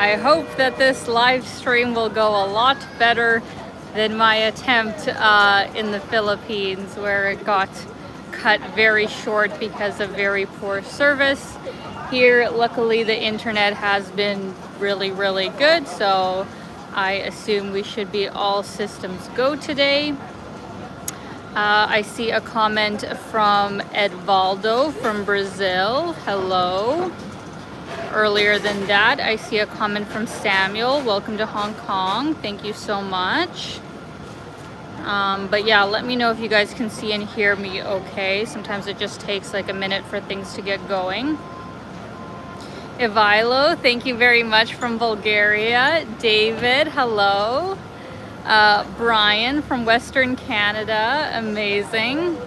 I hope that this live stream will go a lot better than my attempt in the Philippines, where it got cut very short because of very poor service. Here, luckily, the internet has been really, really good, so I assume we should be all systems go today. I see a comment from Edvaldo from Brazil. Hello. Earlier than that, I see a comment from Samuel. Welcome to Hong Kong. Thank you so much. But yeah, let me know if you guys can see and hear me okay. Sometimes it just takes like a minute for things to get going. Ivailo, thank you very much from Bulgaria. David, hello. Brian from Western Canada, amazing.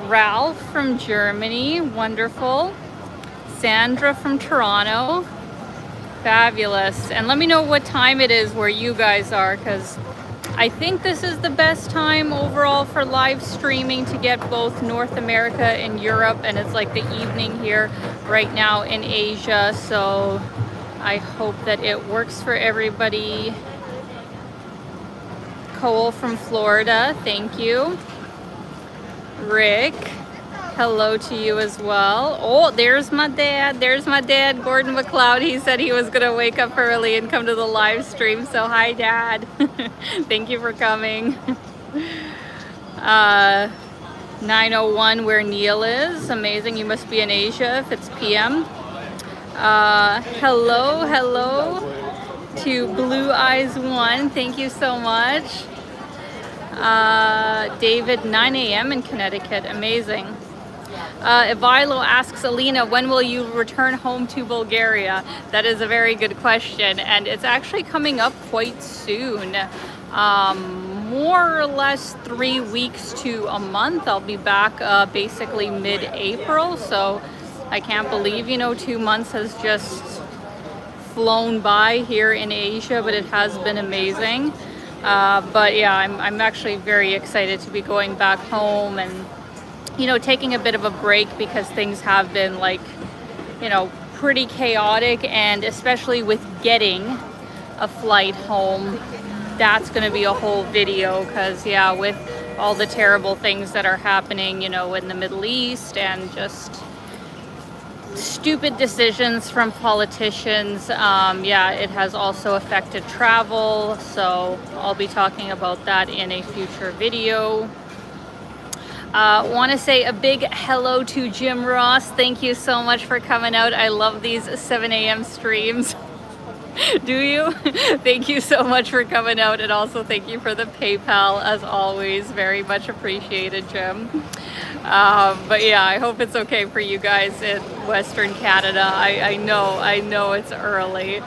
Ralph from Germany, wonderful. Sandra from Toronto, fabulous. And let me know what time it is where you guys are, because I think this is the best time overall for live streaming to get both North America and Europe, and it's like the evening here right now in Asia, so I hope that it works for everybody. Cole from Florida, thank you. Rick, hello to you as well. Oh, there's my dad. There's my dad, Gordon McLeod. He said he was gonna wake up early and come to the live stream. So hi, Dad. Thank you for coming. 9:01 where Neil is. Amazing. You must be in Asia if it's PM. Hello to Blue Eyes 1. Thank you so much. David, 9 a.m. in Connecticut. Amazing. Ivailo asks Alina, when will you return home to Bulgaria? That is a very good question, and it's actually coming up quite soon. More or less 3 weeks to a month. I'll be back basically mid-April, so I can't believe, 2 months has just flown by here in Asia, but it has been amazing. But yeah, I'm actually very excited to be going back home and taking a bit of a break, because things have been pretty chaotic, and especially with getting a flight home, that's going to be a whole video, because yeah, with all the terrible things that are happening in the Middle East, and just stupid decisions from politicians, yeah, it has also affected travel, so I'll be talking about that in a future video. Want to say a big hello to Jim Ross. Thank you so much for coming out. I love these 7 a.m. streams. Do you? Thank you so much for coming out, and also thank you for the PayPal as always. Very much appreciated, Jim. But yeah, I hope it's okay for you guys in Western Canada. I know it's early.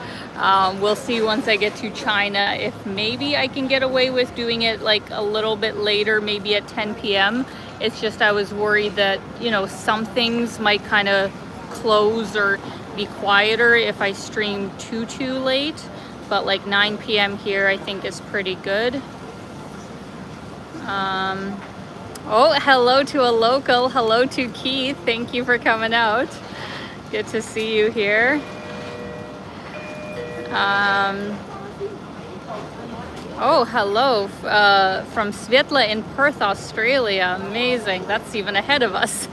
We'll see once I get to China if maybe I can get away with doing it like a little bit later, maybe at 10 p.m. It's just I was worried that, some things might kind of close or be quieter if I stream too late. But like 9 p.m. here I think is pretty good. Oh, hello to a local. Hello to Keith. Thank you for coming out. Good to see you here. Oh, hello from Svetla in Perth, Australia. Amazing. That's even ahead of us.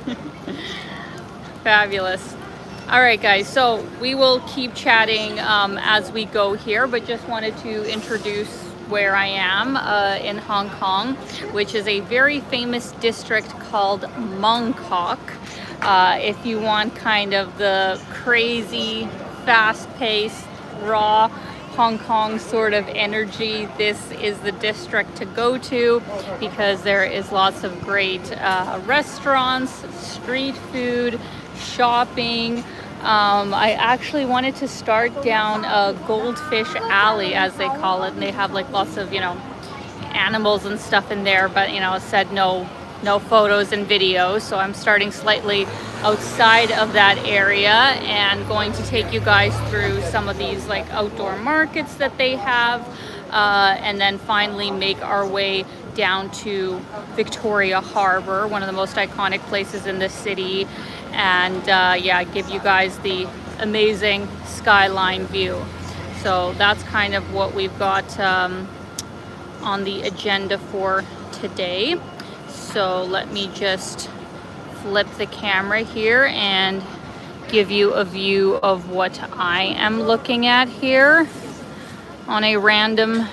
Fabulous. All right, guys. So we will keep chatting as we go here, but just wanted to introduce where I am in Hong Kong, which is a very famous district called Mong Kok. If you want kind of the crazy, fast-paced, raw Hong Kong sort of energy, this is the district to go to, because there is lots of great restaurants, street food, shopping. I actually wanted to start down a Goldfish alley, as they call it, and they have like lots of animals and stuff in there, but it said no photos and videos, so I'm starting slightly outside of that area and going to take you guys through some of these like outdoor markets that they have, and then finally make our way down to Victoria Harbour, one of the most iconic places in the city, and yeah, give you guys the amazing skyline view. So that's kind of what we've got on the agenda for today. So let me just flip the camera here and give you a view of what I am looking at here on a random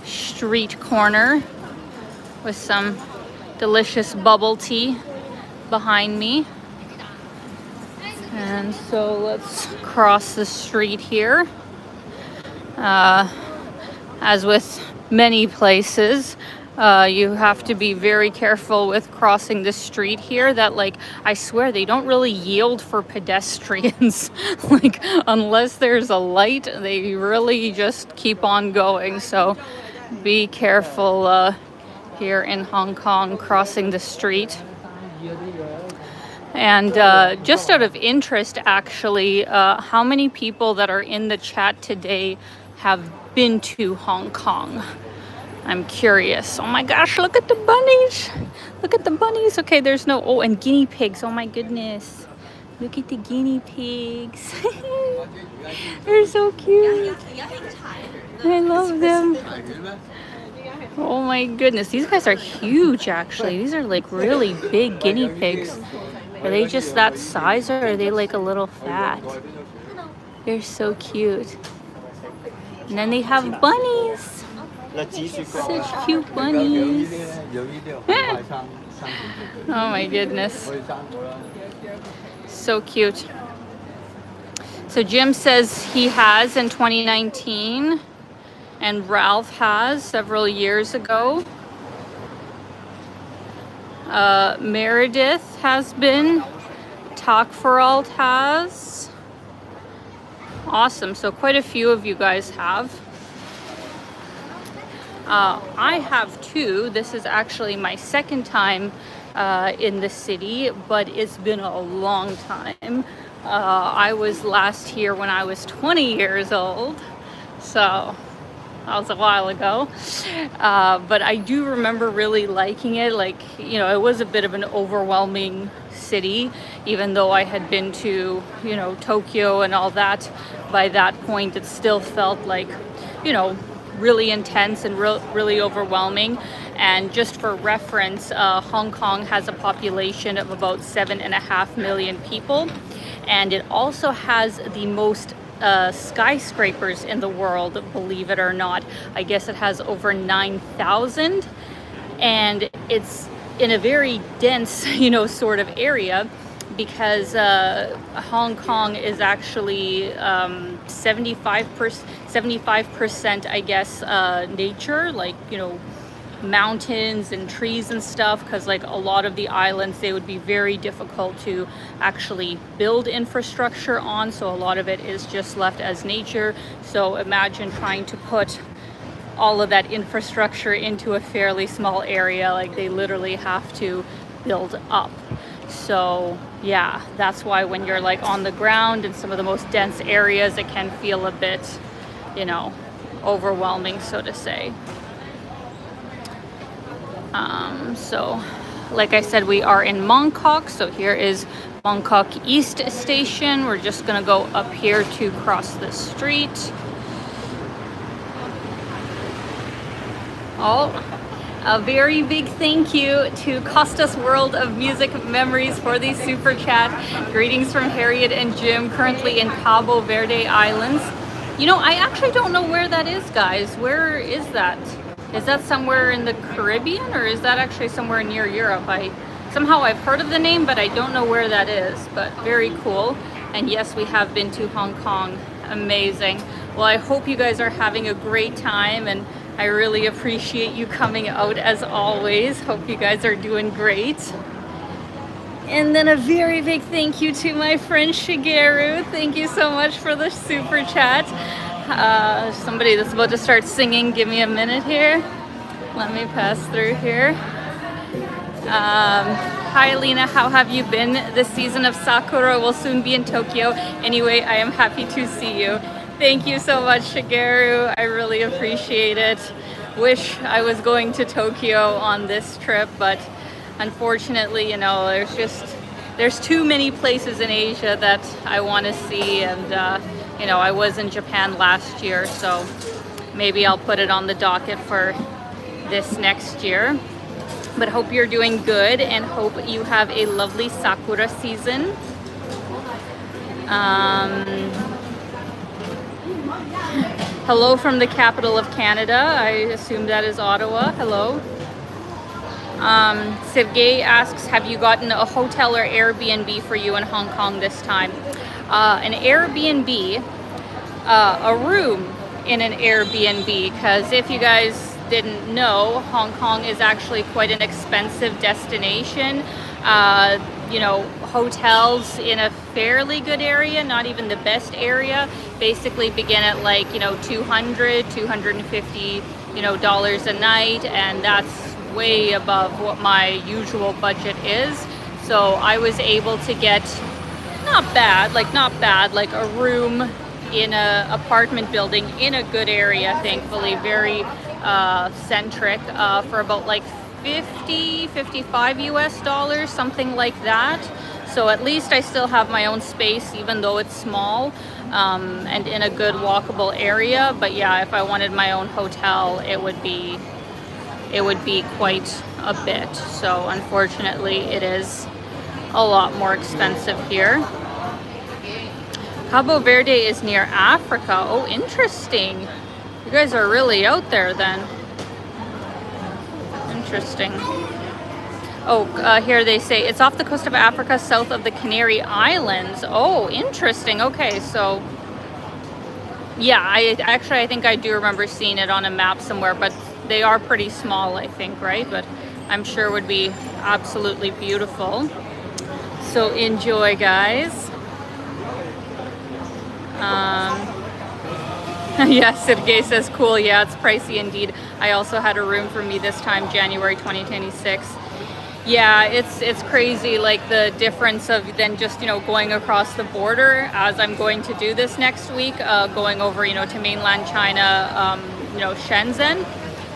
street corner with some delicious bubble tea behind me. And so let's cross the street here. As with many places, you have to be very careful with crossing the street here. That, like, I swear they don't really yield for pedestrians. Like, unless there's a light, they really just keep on going. So be careful here in Hong Kong crossing the street. And just out of interest, actually, how many people that are in the chat today have been to Hong Kong? I'm curious. Oh my gosh, look at the bunnies. Look at the bunnies. Okay, there's no, oh, and guinea pigs. Oh my goodness. Look at the guinea pigs. They're so cute. I love them. Oh my goodness. These guys are huge, actually. These are like really big guinea pigs. Are they just that size, or are they like a little fat? They're so cute. And then they have bunnies. Such cute bunnies. Oh my goodness. So cute. So Jim says he has in 2019, and Ralph has several years ago. Meredith has been. Takfaralt has. Awesome. So quite a few of you guys have. I have too. This is actually my second time in the city, but it's been a long time. I was last here when I was 20 years old, so that was a while ago. But I do remember really liking it. Like, you know, it was a bit of an overwhelming city, even though I had been to, you know, Tokyo and all that. By that point, it still felt like, you know, really intense and really overwhelming. And just for reference, Hong Kong has a population of about 7.5 million people, and it also has the most skyscrapers in the world, believe it or not. I guess it has over 9,000, and it's in a very dense, you know, sort of area, because Hong Kong is actually 75%, I guess, nature, like, you know, mountains and trees and stuff, because like a lot of the islands, they would be very difficult to actually build infrastructure on, so a lot of it is just left as nature. So imagine trying to put all of that infrastructure into a fairly small area. Like, they literally have to build up. So yeah, that's why when you're like on the ground in some of the most dense areas, it can feel a bit, you know, overwhelming, so to say. So like I said, we are in Mong Kok. So here is Mong Kok East Station. We're just gonna go up here to cross the street. Oh, a very big thank you to Costas World of Music Memories for the super chat. Greetings from Harriet and Jim, currently in Cabo Verde Islands. You know, I actually don't know where that is, guys. Where is that? Is that somewhere in the Caribbean, or is that actually somewhere near Europe? Somehow I've heard of the name, but I don't know where that is, but very cool. And yes, we have been to Hong Kong. Amazing. Well, I hope you guys are having a great time, and I really appreciate you coming out as always. Hope you guys are doing great. And then a very big thank you to my friend Shigeru. Thank you so much for the super chat. Somebody that's about to start singing. Give me a minute here. Let me pass through here. Hi Alina, how have you been? This season of Sakura will soon be in Tokyo. Anyway, I am happy to see you. Thank you so much, Shigeru. I really appreciate it. Wish I was going to Tokyo on this trip, but unfortunately, you know, there's too many places in Asia that I want to see, and you know, I was in Japan last year, so maybe I'll put it on the docket for this next year. But hope you're doing good and hope you have a lovely sakura season. Hello from the capital of Canada. I assume that is Ottawa. Hello. Sergey asks, have you gotten a hotel or Airbnb for you in Hong Kong this time? An Airbnb, a room in an Airbnb, because if you guys didn't know, Hong Kong is actually quite an expensive destination. You know, hotels in a fairly good area, not even the best area, basically begin at like, you know, $200, $250, you know, dollars a night, and that's way above what my usual budget is. So I was able to get not bad, like a room in a apartment building in a good area, thankfully, very centric, for about like 50, 55 US dollars, something like that. So at least I still have my own space, even though it's small, and in a good walkable area. But yeah, if I wanted my own hotel, it would be quite a bit. So unfortunately, it is a lot more expensive here. Cabo Verde is near Africa. Oh, interesting. You guys are really out there then. Interesting. Oh, here they say it's off the coast of Africa, south of the Canary Islands. Oh, interesting. Okay, so yeah, I think I do remember seeing it on a map somewhere, but they are pretty small, I think, right? But I'm sure would be absolutely beautiful. So enjoy, guys. Yeah, Sergey says cool. Yeah, it's pricey indeed. I also had a room for me this time, January 2026. Yeah, it's crazy, like the difference of then just, you know, going across the border, as I'm going to do this next week, going over, you know, to mainland China, you know, Shenzhen.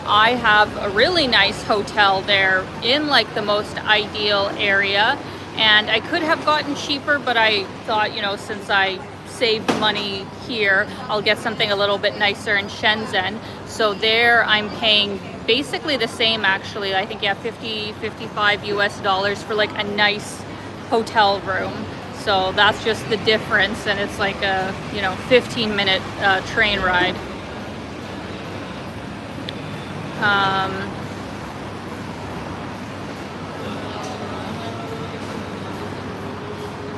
I have a really nice hotel there in like the most ideal area, and I could have gotten cheaper, but I thought, you know, since I saved money here, I'll get something a little bit nicer in Shenzhen. So there I'm paying basically the same, actually. I think, yeah, 50, 55 US dollars for like a nice hotel room. So that's just the difference, and it's like a, you know, 15-minute train ride.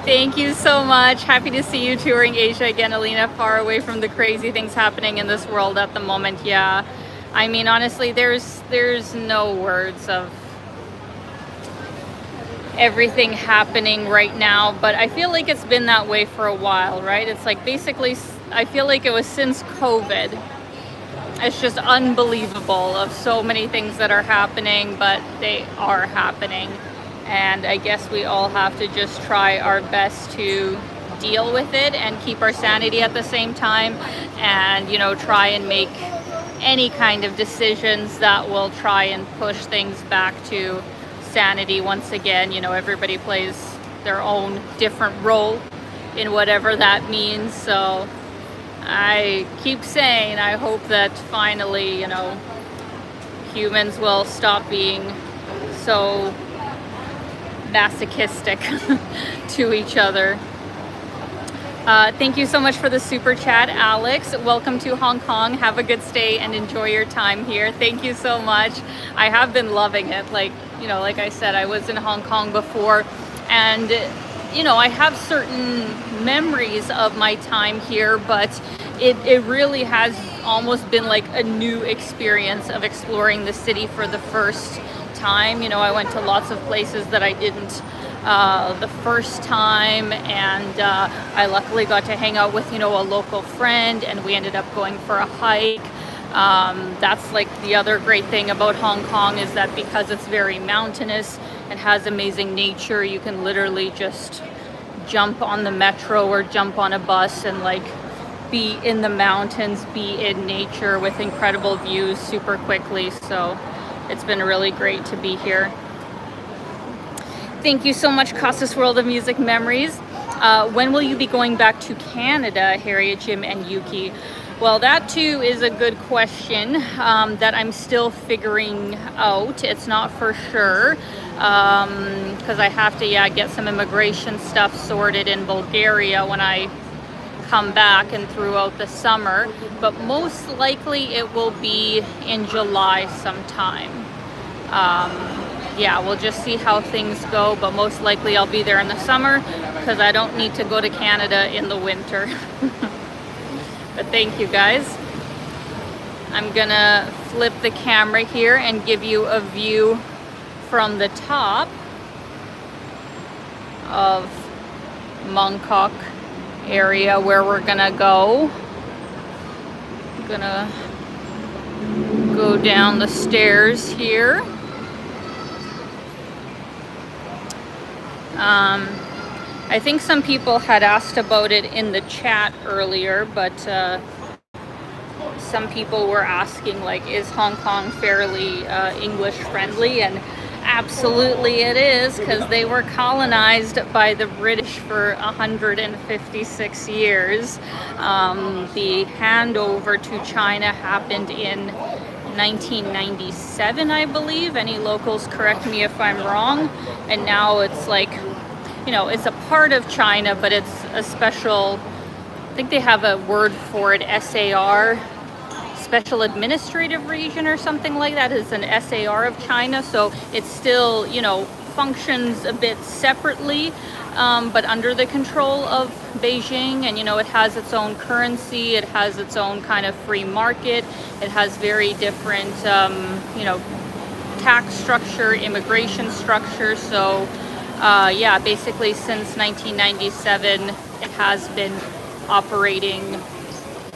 Thank you so much. Happy to see you touring Asia again, Alina, far away from the crazy things happening in this world at the moment. Yeah, I mean, honestly, there's no words of everything happening right now, but I feel like it's been that way for a while, right? It's like basically, I feel like it was since COVID. It's just unbelievable of so many things that are happening, but they are happening. And I guess we all have to just try our best to deal with it and keep our sanity at the same time, and, you know, try and make any kind of decisions that will try and push things back to sanity once again. You know, everybody plays their own different role in whatever that means. So I keep saying, I hope that finally, you know, humans will stop being so masochistic to each other. Thank you so much for the super chat, Alex. Welcome to Hong Kong. Have a good stay and enjoy your time here. Thank you so much. I have been loving it. Like, you know, like I said, I was in Hong Kong before, and, you know, I have certain memories of my time here, but it really has almost been like a new experience of exploring the city for the first time. You know, I went to lots of places that I didn't the first time, and I luckily got to hang out with, you know, a local friend, and we ended up going for a hike. That's like the other great thing about Hong Kong, is that because it's very mountainous and has amazing nature, you can literally just jump on the metro or jump on a bus and like be in the mountains, be in nature with incredible views super quickly. So it's been really great to be here. Thank you so much, Costas World of Music Memories. When will you be going back to Canada, Harriet, Jim, and Yuki? Well, that too is a good question that I'm still figuring out. It's not for sure because I have to, get some immigration stuff sorted in Bulgaria when I come back and throughout the summer. But most likely it will be in July sometime. We'll just see how things go, but most likely I'll be there in the summer because I don't need to go to Canada in the winter. But thank you guys. I'm gonna flip the camera here and give you a view from the top of Mong Kok area where we're gonna go. I'm gonna go down the stairs here. I think some people had asked about it in the chat earlier, but some people were asking, like, is Hong Kong fairly English friendly? And absolutely it is, because they were colonized by the British for 156 years. The handover to China happened in 1997, I believe. Any locals correct me if I'm wrong. And now it's like, it's a part of China, but it's a special, I think they have a word for it, SAR, Special Administrative Region or something like that. Is an SAR of China. So it still, functions a bit separately, but under the control of Beijing. And, it has its own currency. It has its own kind of free market. It has very different, tax structure, immigration structure. So basically since 1997, it has been operating,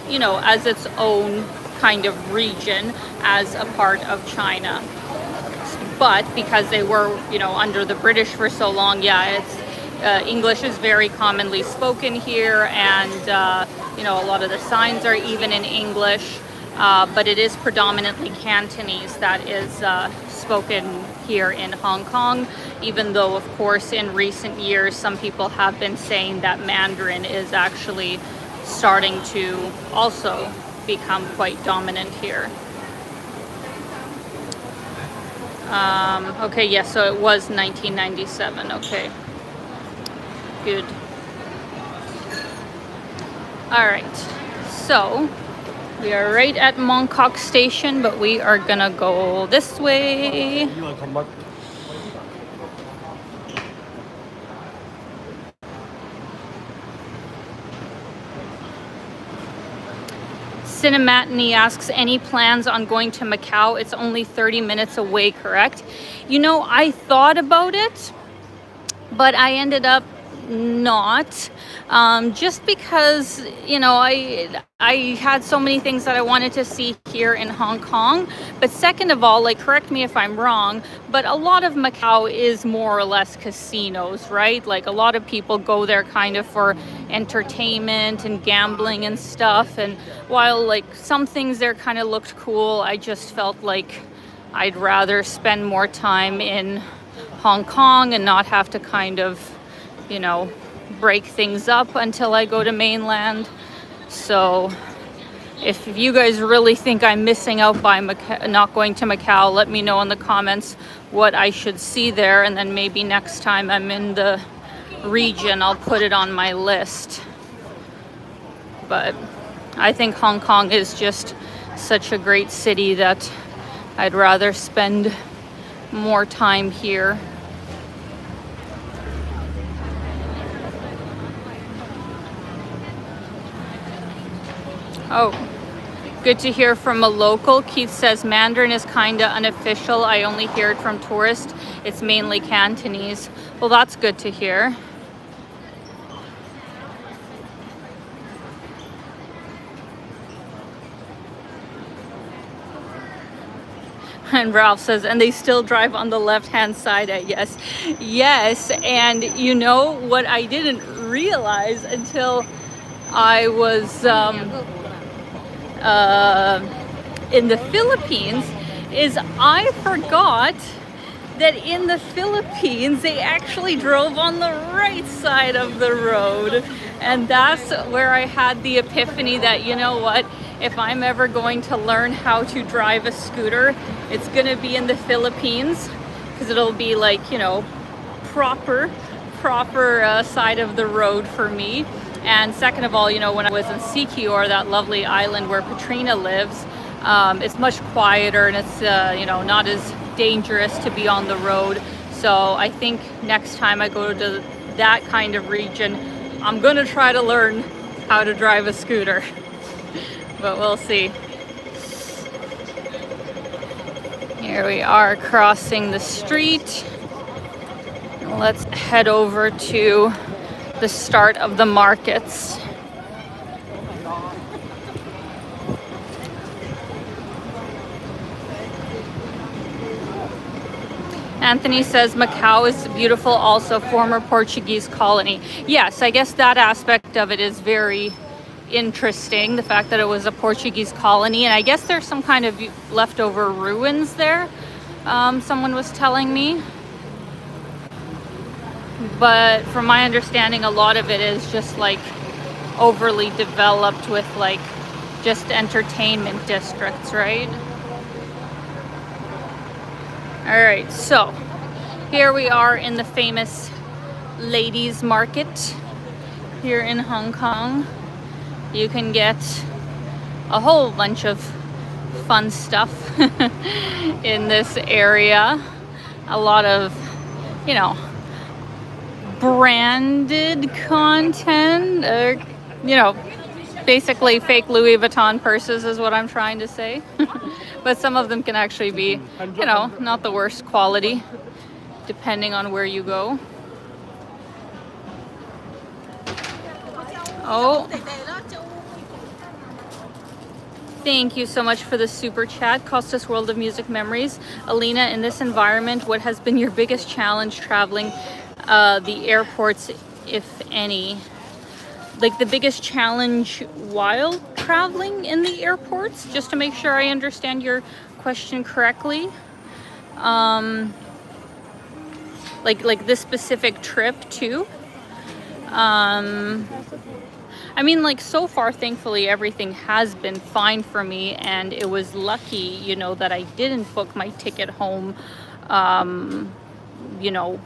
as its own kind of region as a part of China. But because they were, under the British for so long, English is very commonly spoken here, and, a lot of the signs are even in English, but it is predominantly Cantonese that is spoken here in Hong Kong, even though, of course, in recent years, some people have been saying that Mandarin is actually starting to also become quite dominant here. So it was 1997. Okay, good. All right, so we are right at Mong Kok Station, but we are gonna go this way. Cinematiny asks, any plans on going to Macau? It's only 30 minutes away, correct? I thought about it, but I ended up not, just because, I had so many things that I wanted to see here in Hong Kong. But second of all, correct me if I'm wrong, but a lot of Macau is more or less casinos, right? Like, a lot of people go there kind of for entertainment and gambling and stuff. And while some things there kind of looked cool, I just felt like I'd rather spend more time in Hong Kong and not have to kind of, break things up until I go to mainland. So if you guys really think I'm missing out by not going to Macau, let me know in the comments what I should see there, and then maybe next time I'm in the region, I'll put it on my list. But I think Hong Kong is just such a great city that I'd rather spend more time here. Oh, good to hear from a local. Keith says Mandarin is kinda unofficial. I only hear it from tourists. It's mainly Cantonese. Well, that's good to hear. And Ralph says, and they still drive on the left-hand side, I guess. Yes, and what I didn't realize until I was in the Philippines is I forgot that in the Philippines they actually drove on the right side of the road. And that's where I had the epiphany that, you know what, if I'm ever going to learn how to drive a scooter, it's gonna be in the Philippines, because it'll be like, you know, proper side of the road for me. And second of all, you know, when I was in Siquijor, that lovely island where Katrina lives, it's much quieter, and it's you know, not as dangerous to be on the road. So I think next time I go to that kind of region, I'm gonna try to learn how to drive a scooter. But we'll see. Here we are crossing the street. Let's head over to the start of the markets. Anthony says Macau is beautiful, also former Portuguese colony. Yes, I guess that aspect of it is very interesting, the fact that it was a Portuguese colony, and I guess there's some kind of leftover ruins there, someone was telling me. But from my understanding, a lot of it is just like overly developed with like just entertainment districts, right? All right, so here we are in the famous ladies market here in Hong Kong. You can get a whole bunch of fun stuff in this area. A lot of, you know, branded content, you know, basically fake Louis Vuitton purses is what I'm trying to say. But some of them can actually be, you know, not the worst quality, depending on where you go. Oh, thank you so much for the super chat. Costas World of Music Memories. Alina, in this environment, what has been your biggest challenge traveling the airports, if any? Like the biggest challenge while traveling in the airports, just to make sure I understand your question correctly. Like this specific trip too. I mean, like, so far, thankfully, everything has been fine for me, and it was lucky, you know, that I didn't book my ticket home, you know,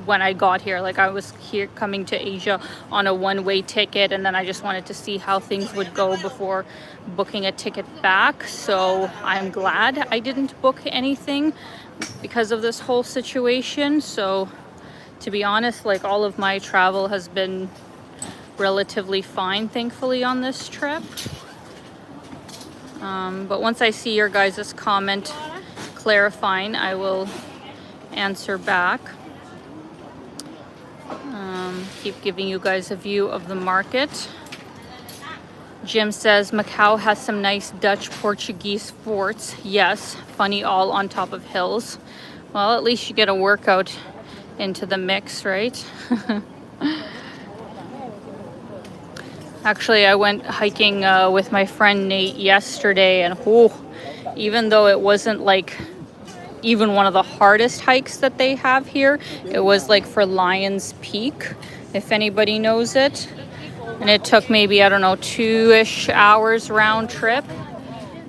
when I got here. Like, I was here coming to Asia on a one-way ticket, and then I just wanted to see how things would go before booking a ticket back. So I'm glad I didn't book anything because of this whole situation. So to be honest, like, all of my travel has been relatively fine, thankfully, on this trip. But once I see your guys' comment clarifying, I will answer back. Keep giving you guys a view of the market. Jim says Macau has some nice Dutch Portuguese forts. Yes, funny, all on top of hills. Well, at least you get a workout into the mix, right? Actually, I went hiking with my friend Nate yesterday, and even though it wasn't like even one of the hardest hikes that they have here, it was like for Lion's Peak, if anybody knows it. And it took maybe, I don't know, 2-ish hours round trip.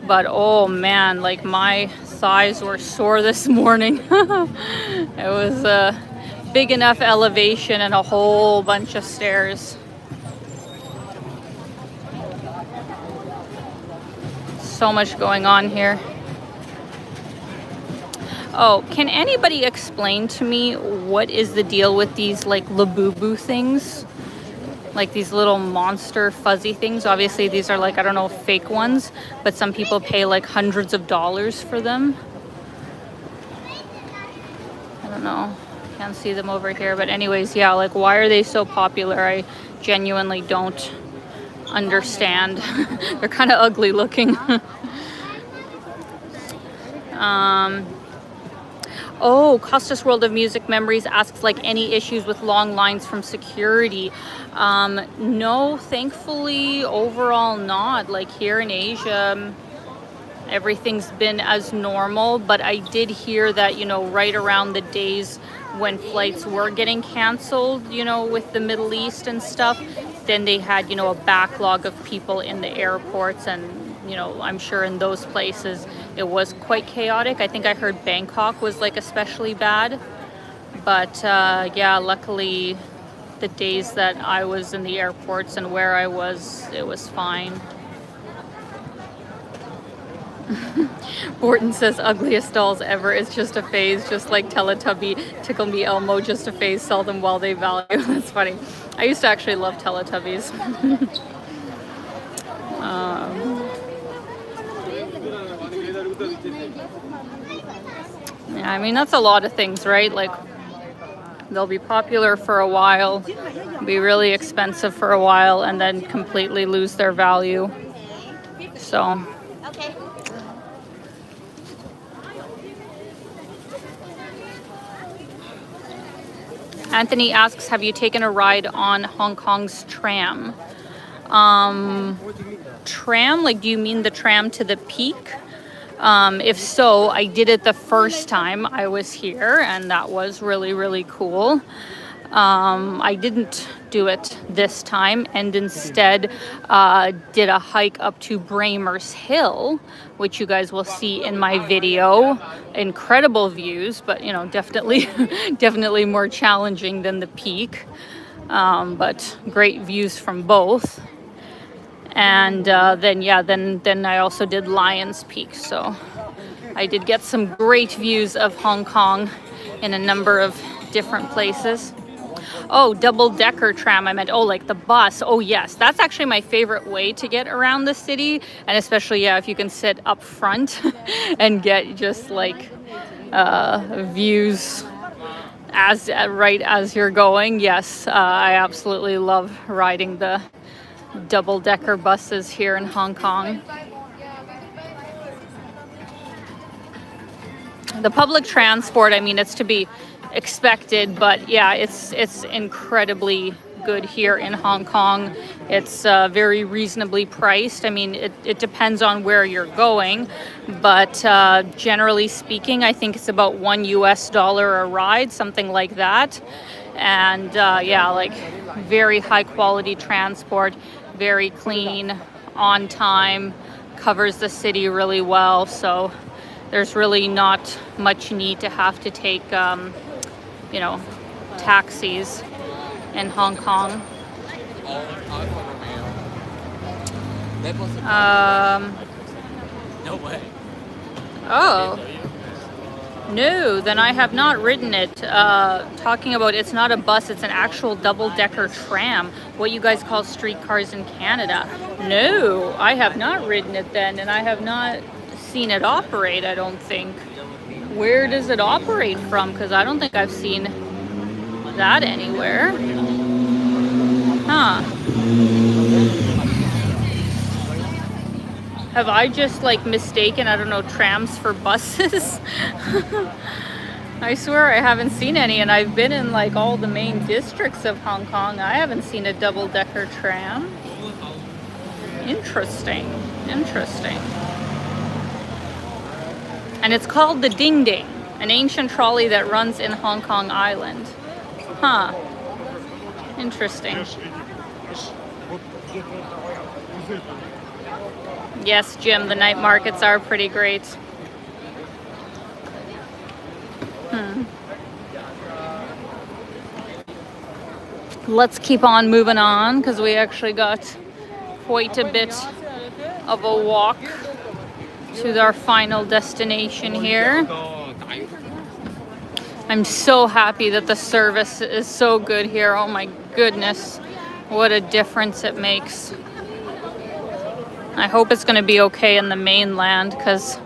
But oh man, like, my thighs were sore this morning. It was a big enough elevation and a whole bunch of stairs. So much going on here. Oh, can anybody explain to me what is the deal with these like Labubu things? Like these little monster fuzzy things. Obviously these are like, I don't know, fake ones, but some people pay like hundreds of dollars for them. I don't know. Can't see them over here, but anyways, yeah, like, why are they so popular? I genuinely don't understand. They're kind of ugly looking. Oh, Costas World of Music Memories asks, like, any issues with long lines from security? No, thankfully, overall not. Like, here in Asia, everything's been as normal, but I did hear that, you know, right around the days when flights were getting canceled, you know, with the Middle East and stuff, then they had, you know, a backlog of people in the airports, and, you know, I'm sure in those places it was quite chaotic. I think I heard Bangkok was like especially bad, but yeah, luckily the days that I was in the airports and where I was, it was fine. Borton says ugliest dolls ever. It's just a phase, just like Teletubby, Tickle Me Elmo, just a phase, sell them while they value. That's funny. I used to actually love Teletubbies. Yeah, I mean, that's a lot of things, right? Like, they'll be popular for a while, be really expensive for a while, and then completely lose their value. So. Anthony asks, have you taken a ride on Hong Kong's tram? Tram, like, do you mean the tram to the peak? If so, I did it the first time I was here, and that was really, really cool. I didn't do it this time, and instead did a hike up to Braemers Hill, which you guys will see in my video. Incredible views, but, you know, definitely definitely more challenging than the peak, but great views from both. And then I also did Lions Peak, so I did get some great views of Hong Kong in a number of different places. Oh, double-decker tram, I meant. Oh, like the bus. Oh, yes. That's actually my favorite way to get around the city. And especially, yeah, if you can sit up front and get just like views right as you're going. Yes, I absolutely love riding the double-decker buses here in Hong Kong. The public transport, I mean, it's to be expected, but yeah, it's incredibly good here in Hong Kong. It's very reasonably priced. I mean, it depends on where you're going, but generally speaking, I think it's about $1 a ride, something like that. And yeah, like very high quality transport, very clean, on time, covers the city really well. So there's really not much need to have to take you know, taxis in Hong Kong. No way. Oh. No, then I have not ridden it. Talking about, it's not a bus, it's an actual double-decker tram, what you guys call streetcars in Canada. No, I have not ridden it then, and I have not seen it operate, I don't think. Where does it operate from? Because I don't think I've seen that anywhere. Huh. Have I just like mistaken, I don't know, trams for buses? I swear I haven't seen any, and I've been in like all the main districts of Hong Kong. I haven't seen a double-decker tram. Interesting. Interesting. And it's called the Ding Ding, an ancient trolley that runs in Hong Kong Island. Huh. Interesting. Yes, Jim, the night markets are pretty great. Let's keep on moving on, because we actually got quite a bit of a walk to our final destination here. I'm so happy that the service is so good here. Oh my goodness, what a difference it makes. I hope it's going to be okay in the mainland, because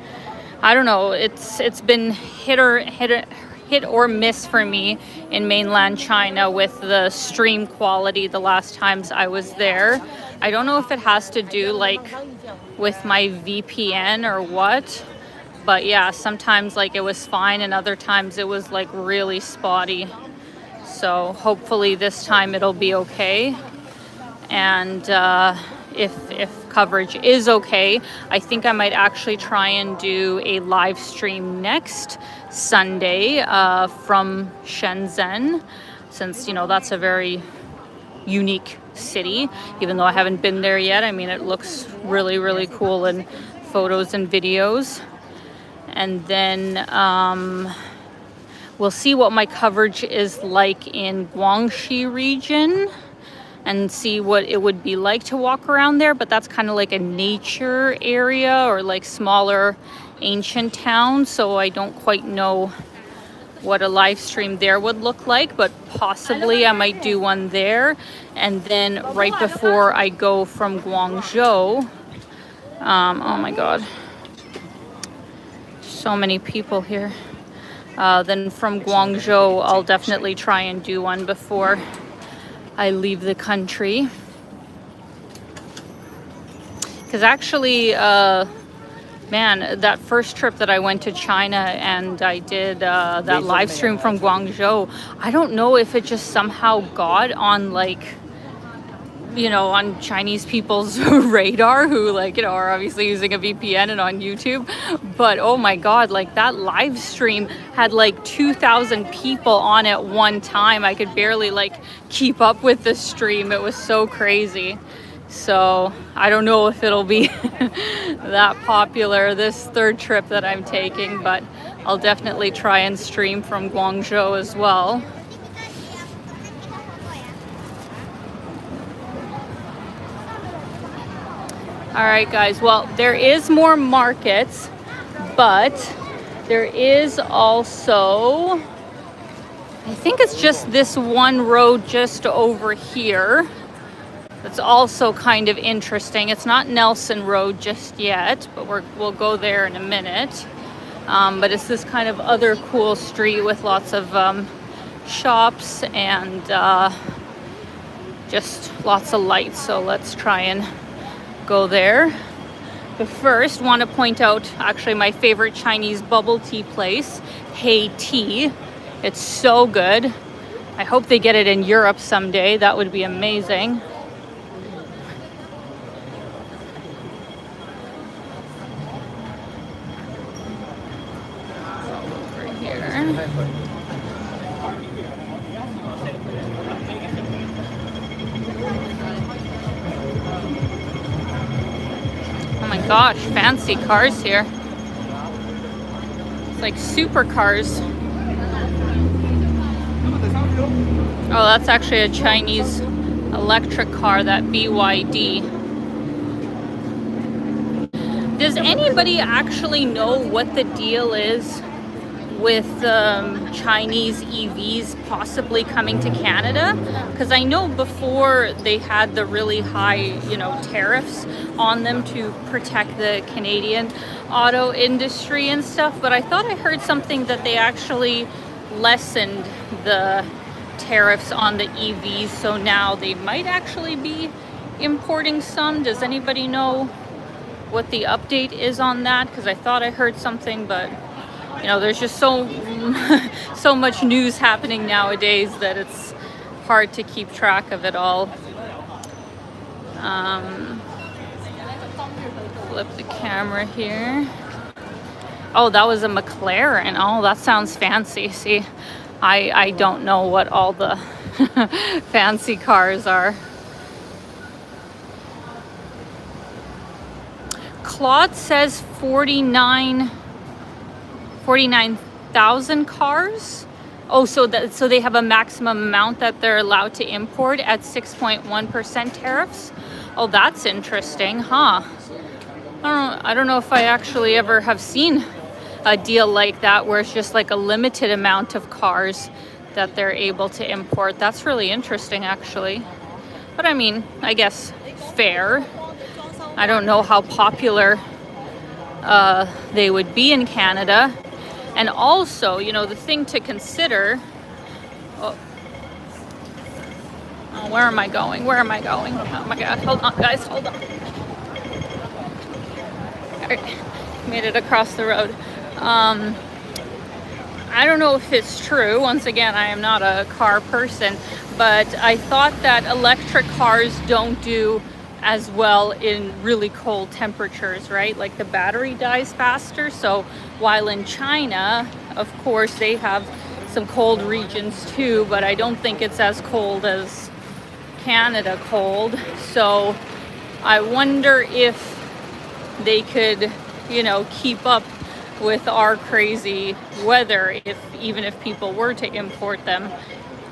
I don't know, it's been hit or miss for me in mainland China with the stream quality the last times I was there. I don't know if it has to do like with my VPN or what, but yeah, sometimes like it was fine and other times it was like really spotty. So hopefully this time it'll be okay. And if coverage is okay, I think I might actually try and do a live stream next Sunday from Shenzhen, since, you know, that's a very unique city, even though I haven't been there yet. I mean, it looks really, really cool in photos and videos. And then we'll see what my coverage is like in Guangxi region and see what it would be like to walk around there. But that's kind of like a nature area or like smaller ancient town, so I don't quite know what a live stream there would look like, but possibly I might do one there. And then right before I go from Guangzhou, oh my god, so many people here. Then from Guangzhou, I'll definitely try and do one before I leave the country. Because actually, man, that first trip that I went to China and I did that live stream from Guangzhou, I don't know if it just somehow got on, like, you know, on Chinese people's radar who, like, you know, are obviously using a VPN and on YouTube. But oh my god, like, that live stream had like 2,000 people on at one time. I could barely like keep up with the stream. It was so crazy. So I don't know if it'll be that popular this third trip that I'm taking, but I'll definitely try and stream from Guangzhou as well. All right, guys, well, there is more markets, but there is also, I think it's just this one road just over here. It's also kind of interesting. It's not Nelson Road just yet, but we'll go there in a minute. But it's this kind of other cool street with lots of shops and just lots of lights. So let's try and go there. But first, want to point out actually my favorite Chinese bubble tea place, Hey Tea. It's so good. I hope they get it in Europe someday. That would be amazing. Oh my gosh, fancy cars here. It's like supercars. Oh, that's actually a Chinese electric car, that BYD. Does anybody actually know what the deal is with Chinese EVs possibly coming to Canada? Because I know before they had the really high, you know, tariffs on them to protect the Canadian auto industry and stuff, but I thought I heard something that they actually lessened the tariffs on the EVs, so now they might actually be importing some. Does anybody know what the update is on that? Because I thought I heard something, but you know, there's just so much news happening nowadays that it's hard to keep track of it all. Flip the camera here. Oh, that was a McLaren. Oh, that sounds fancy. See, I don't know what all the fancy cars are. Claude says 49,000 cars. Oh, so they have a maximum amount that they're allowed to import at 6.1% tariffs. Oh, that's interesting, huh? I don't know if I actually ever have seen a deal like that where it's just like a limited amount of cars that they're able to import. That's really interesting, actually. But I mean, I guess fair. I don't know how popular they would be in Canada. And also, you know, the thing to consider. Oh, where am I going? Where am I going? Oh my God, hold on, guys, hold on. All right, made it across the road. I don't know if it's true. Once again, I am not a car person, but I thought that electric cars don't do as well in really cold temperatures, right? Like the battery dies faster. So while in China, of course, they have some cold regions too, but I don't think it's as cold as Canada cold. So I wonder if they could, you know, keep up with our crazy weather, if even if people were to import them.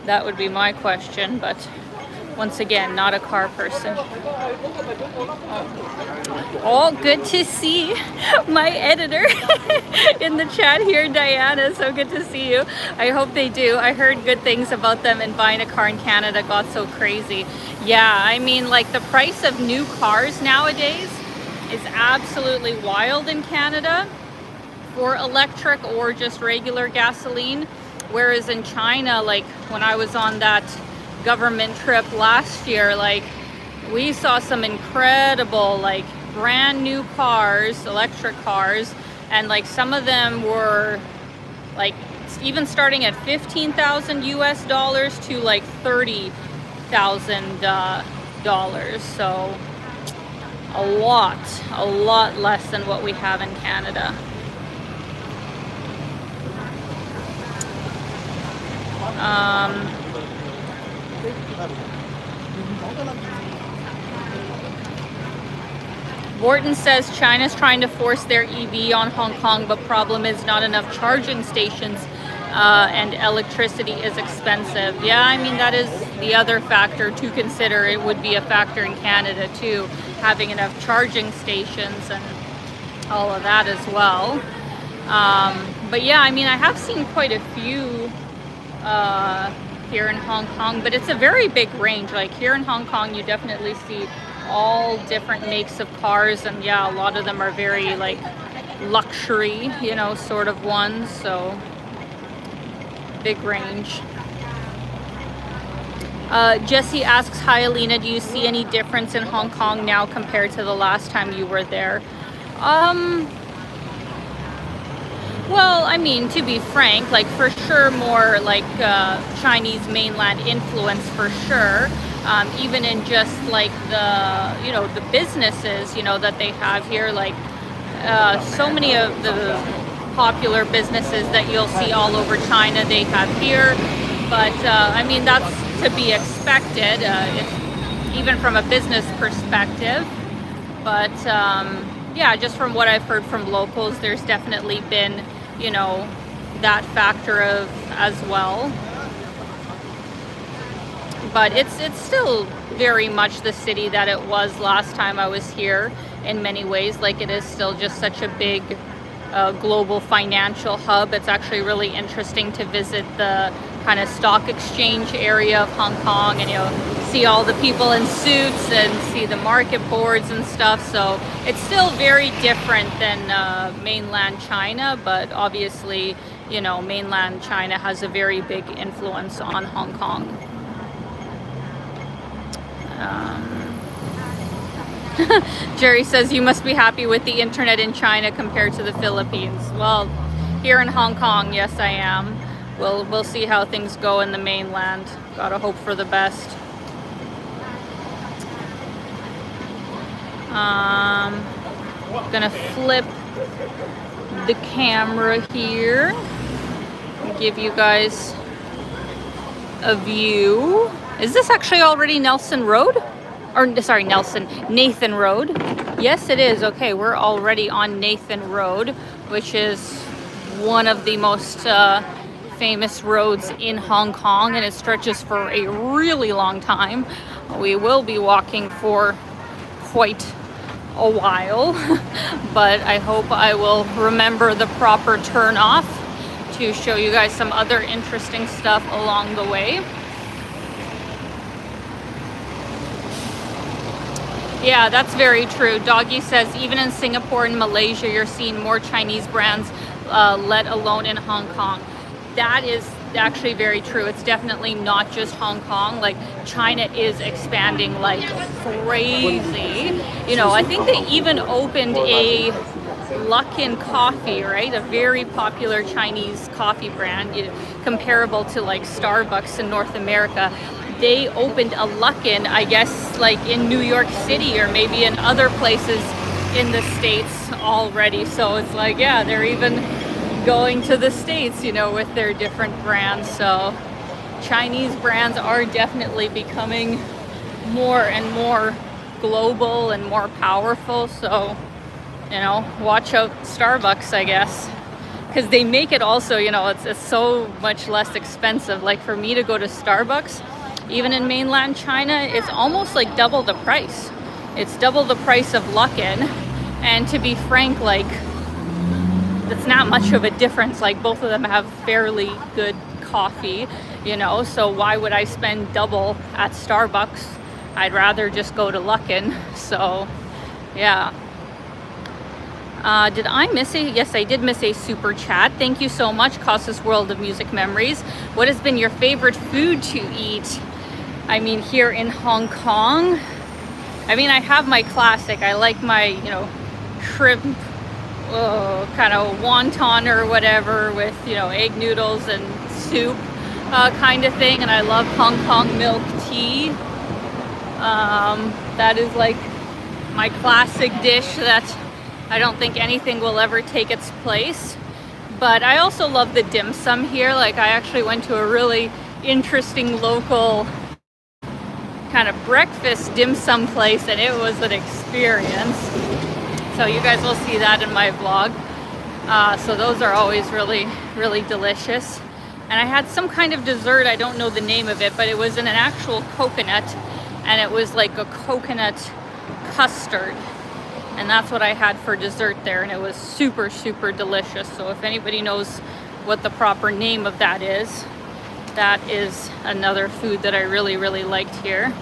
That would be my question, but once again, not a car person. Oh, good to see my editor in the chat here, Diana. So good to see you. I hope they do. I heard good things about them, and buying a car in Canada got so crazy. Yeah, I mean, like the price of new cars nowadays is absolutely wild in Canada for electric or just regular gasoline. Whereas in China, like when I was on that government trip last year, like we saw some incredible like brand new cars, electric cars, and like some of them were like even starting at 15,000 US dollars to like $30,000. So a lot less than what we have in Canada. Wharton says China's trying to force their EV on Hong Kong, but problem is not enough charging stations, and electricity is expensive. Yeah, I mean, that is the other factor to consider. It would be a factor in Canada too, having enough charging stations and all of that as well. But yeah, I mean, I have seen quite a few here in Hong Kong, but it's a very big range. Like here in Hong Kong, you definitely see all different makes of cars, and yeah, a lot of them are very like luxury, you know, sort of ones. So big range. Jesse asks, hi Alina, do you see any difference in Hong Kong now compared to the last time you were there? Well, I mean, to be frank, like for sure more like Chinese mainland influence for sure. Even in just like the, you know, the businesses, you know, that they have here, like so many of the popular businesses that you'll see all over China, they have here. But I mean, that's to be expected, even from a business perspective. But yeah, just from what I've heard from locals, there's definitely been, you know, that factor of as well. But it's still very much the city that it was last time I was here in many ways. Like it is still just such a big global financial hub. It's actually really interesting to visit the kind of stock exchange area of Hong Kong, and you'll see all the people in suits and see the market boards and stuff. So it's still very different than mainland China, but obviously, you know, mainland China has a very big influence on Hong Kong. Jerry says you must be happy with the internet in China compared to the Philippines. Well, here in Hong Kong, yes, I am. We'll see how things go in the mainland. Gotta hope for the best. Gonna flip the camera here and give you guys a view. Is this actually already Nelson Road? Or sorry, Nathan Road. Yes, it is. Okay, we're already on Nathan Road, which is one of the most famous roads in Hong Kong, and it stretches for a really long time. We will be walking for quite a while, but I hope I will remember the proper turn off to show you guys some other interesting stuff along the way. Yeah, that's very true. Doggy says even in Singapore and Malaysia, you're seeing more Chinese brands, let alone in Hong Kong. That is actually very true. It's definitely not just Hong Kong. Like China is expanding like crazy. You know, I think they even opened a Luckin coffee, right? A very popular Chinese coffee brand, comparable to like Starbucks in North America. they opened a Luckin, I guess, like in New York City or maybe in other places in the States already. So it's like, yeah, they're even going to the States, you know, with their different brands. So Chinese brands are definitely becoming more and more global and more powerful. So, you know, watch out Starbucks, I guess, because they make it also, you know, it's so much less expensive. Like for me to go to Starbucks, even in mainland China, it's almost like double the price. It's double the price of Luckin. And to be frank, like, it's not much of a difference. Like both of them have fairly good coffee, you know, so why would I spend double at Starbucks? I'd rather just go to Luckin. So yeah. Did I miss a, yes, I did miss a super chat. Thank you so much, Costas World of Music Memories. What has been your favorite food to eat? I mean, here in Hong Kong, I mean, I have my classic. I like my, you know, shrimp, kind of wonton or whatever with, you know, egg noodles and soup kind of thing. And I love Hong Kong milk tea. That is like my classic dish that I don't think anything will ever take its place. But I also love the dim sum here. Like I actually went to a really interesting local kind of breakfast dim sum place, and it was an experience. So you guys will see that in my vlog. So those are always really, really delicious. And I had some kind of dessert, I don't know the name of it, but it was in an actual coconut, and it was like a coconut custard. And that's what I had for dessert there, and it was super, super delicious. So if anybody knows what the proper name of that is another food that I really, really liked here.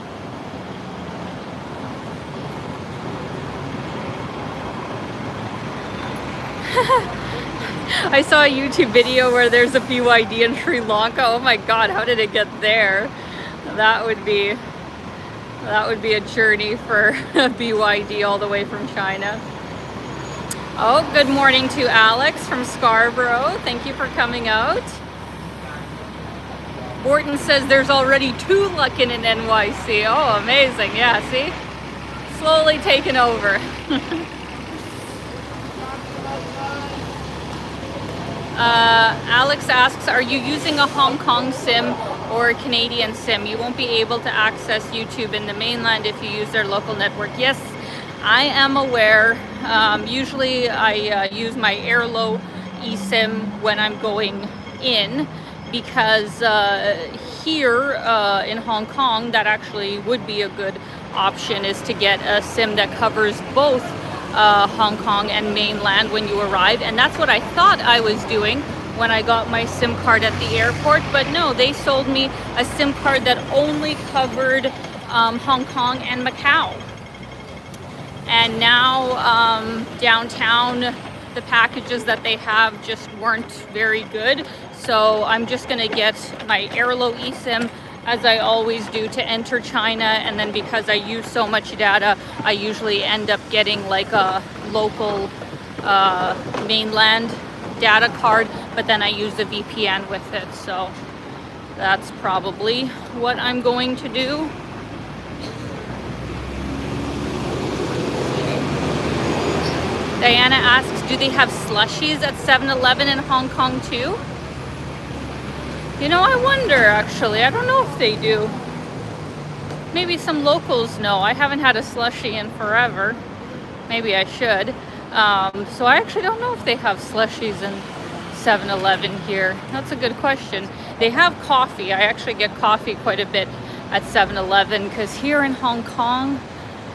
I saw a YouTube video where there's a BYD in Sri Lanka. Oh my God, how did it get there? That would be a journey for a BYD all the way from China. Oh, good morning to Alex from Scarborough. Thank you for coming out. Borton says there's already 2 Luckin in NYC. Oh, amazing. Yeah, see? Slowly taking over. Alex asks, are you using a Hong Kong SIM or a Canadian SIM? You won't be able to access YouTube in the mainland if you use their local network. Yes, I am aware. Usually I use my Airlo eSIM when I'm going in, because here in Hong Kong, that actually would be a good option, is to get a SIM that covers both Hong Kong and mainland when you arrive. And that's what I thought I was doing when I got my SIM card at the airport, but no, they sold me a SIM card that only covered Hong Kong and Macau. And now downtown, the packages that they have just weren't very good. So I'm just gonna get my Airlo eSIM, as I always do, to enter China. And then because I use so much data, I usually end up getting like a local mainland data card, but then I use the VPN with it. So that's probably what I'm going to do. Diana asks, do they have slushies at 7-Eleven in Hong Kong too? You know, I wonder actually. I don't know if they do. Maybe some locals know. I haven't had a slushie in forever. Maybe I should. So I actually don't know if they have slushies in 7-Eleven here. That's a good question. They have coffee. I actually get coffee quite a bit at 7-Eleven, because here in Hong Kong,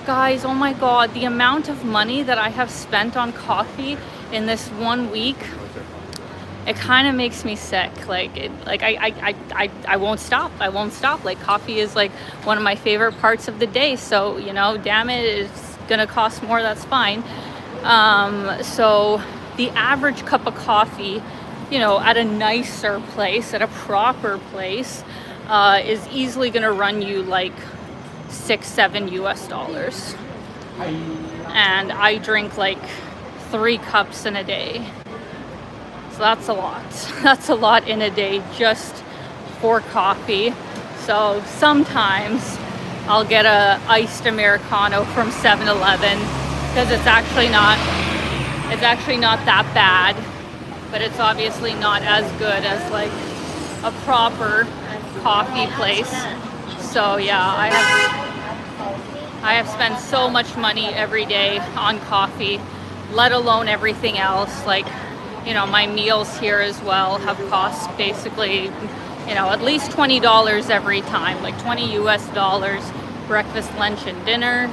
guys, oh my God, the amount of money that I have spent on coffee in this 1 week, it kind of makes me sick. I won't stop. I won't stop. Like, coffee is like one of my favorite parts of the day. So, you know, damn it, it's gonna cost more, that's fine. So the average cup of coffee, you know, at a nicer place, at a proper place, is easily gonna run you like $6-7 US. And I drink like 3 cups in a day. So that's a lot. That's a lot in a day just for coffee. So sometimes I'll get a iced Americano from 7-Eleven because it's actually not that bad, but it's obviously not as good as like a proper coffee place. So yeah, I have spent so much money every day on coffee, let alone everything else. Like, you know, my meals here as well have cost basically, you know, at least $20 every time, like 20 US dollars, breakfast, lunch, and dinner.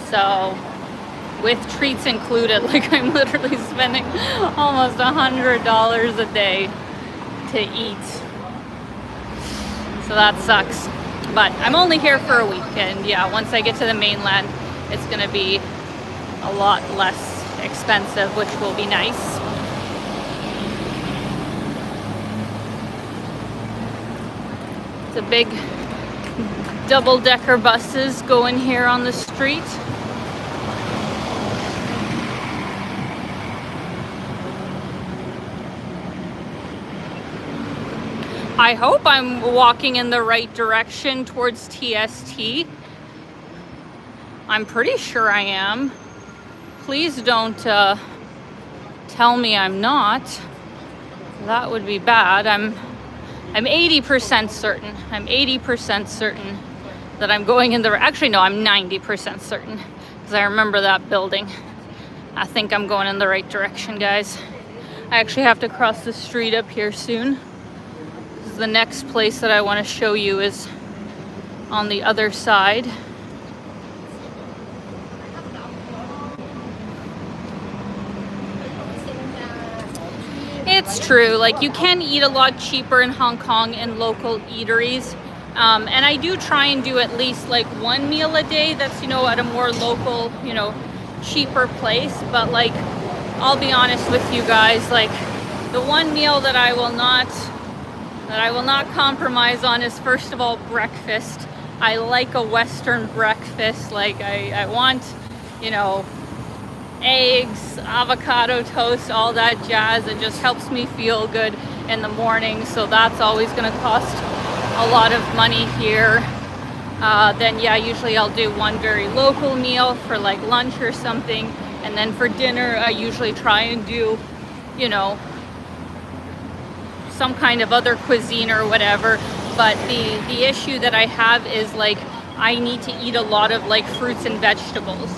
So with treats included, like I'm literally spending almost $100 a day to eat. So that sucks. But I'm only here for a week, and yeah, once I get to the mainland, it's gonna be a lot less expensive, which will be nice. It's a big double-decker buses going here on the street. I hope I'm walking in the right direction towards TST. I'm pretty sure I am. Please don't tell me I'm not. That would be bad. I'm 80% certain. I'm 80% certain that I'm going in the actually no, I'm 90% certain because I remember that building. I think I'm going in the right direction, guys. I actually have to cross the street up here soon. The next place that I want to show you is on the other side. It's true, like you can eat a lot cheaper in Hong Kong in local eateries. And I do try and do at least like one meal a day that's, you know, at a more local, you know, cheaper place. But like, I'll be honest with you guys, like the one meal that I will not compromise on is, first of all, breakfast. I like a Western breakfast. Like I want, you know, eggs, avocado toast, all that jazz. It just helps me feel good in the morning. So that's always going to cost a lot of money here. Then yeah, usually I'll do one very local meal for like lunch or something. And then for dinner, I usually try and do, you know, some kind of other cuisine or whatever. But the issue that I have is like I need to eat a lot of like fruits and vegetables.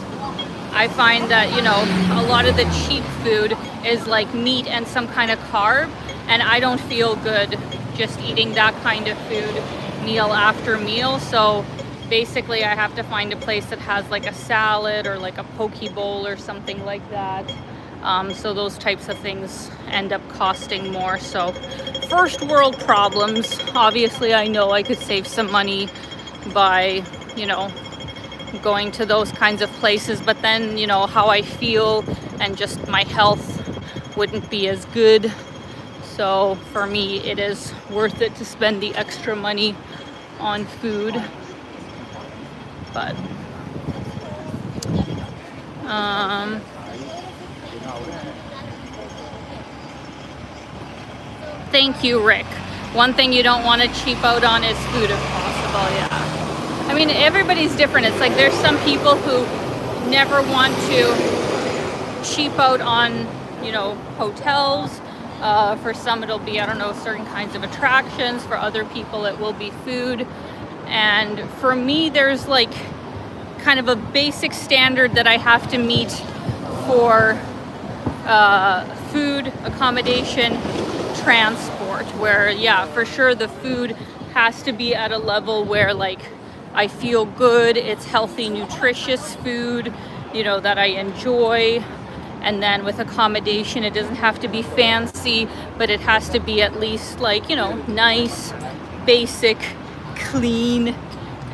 I find that, you know, a lot of the cheap food is like meat and some kind of carb, and I don't feel good just eating that kind of food meal after meal. So basically I have to find a place that has like a salad or like a poke bowl or something like that. So those types of things end up costing more. So first world problems. Obviously I know I could save some money by, you know, going to those kinds of places, but then, you know, how I feel and just my health wouldn't be as good. So for me, it is worth it to spend the extra money on food. But thank you, Rick. One thing you don't want to cheap out on is food if possible. Yeah, I mean, everybody's different. It's like there's some people who never want to cheap out on, you know, hotels. For some it'll be, I don't know, certain kinds of attractions. For other people it will be food. And for me, there's like kind of a basic standard that I have to meet for food, accommodation, transport, where yeah, for sure the food has to be at a level where like I feel good, it's healthy, nutritious food, you know, that I enjoy. And then with accommodation, it doesn't have to be fancy, but it has to be at least like, you know, nice, basic, clean,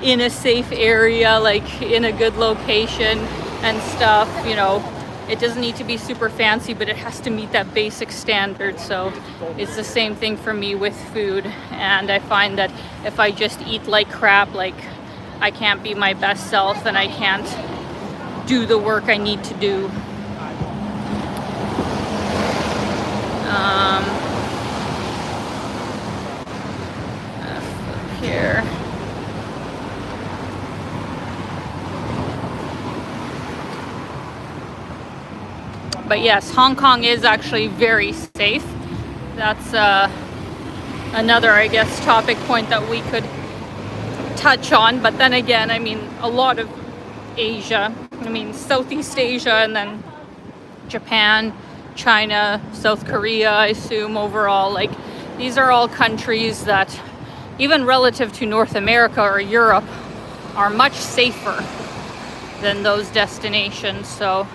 in a safe area, like in a good location and stuff. You know, it doesn't need to be super fancy, but it has to meet that basic standard. So it's the same thing for me with food. And I find that if I just eat like crap, like I can't be my best self and I can't do the work I need to do. Here. But yes, Hong Kong is actually very safe. That's another, I guess, topic point that we could touch on. But then again, I mean, a lot of Asia, I mean, Southeast Asia, and then Japan, China, South Korea, I assume overall, like these are all countries that even relative to North America or Europe are much safer than those destinations. So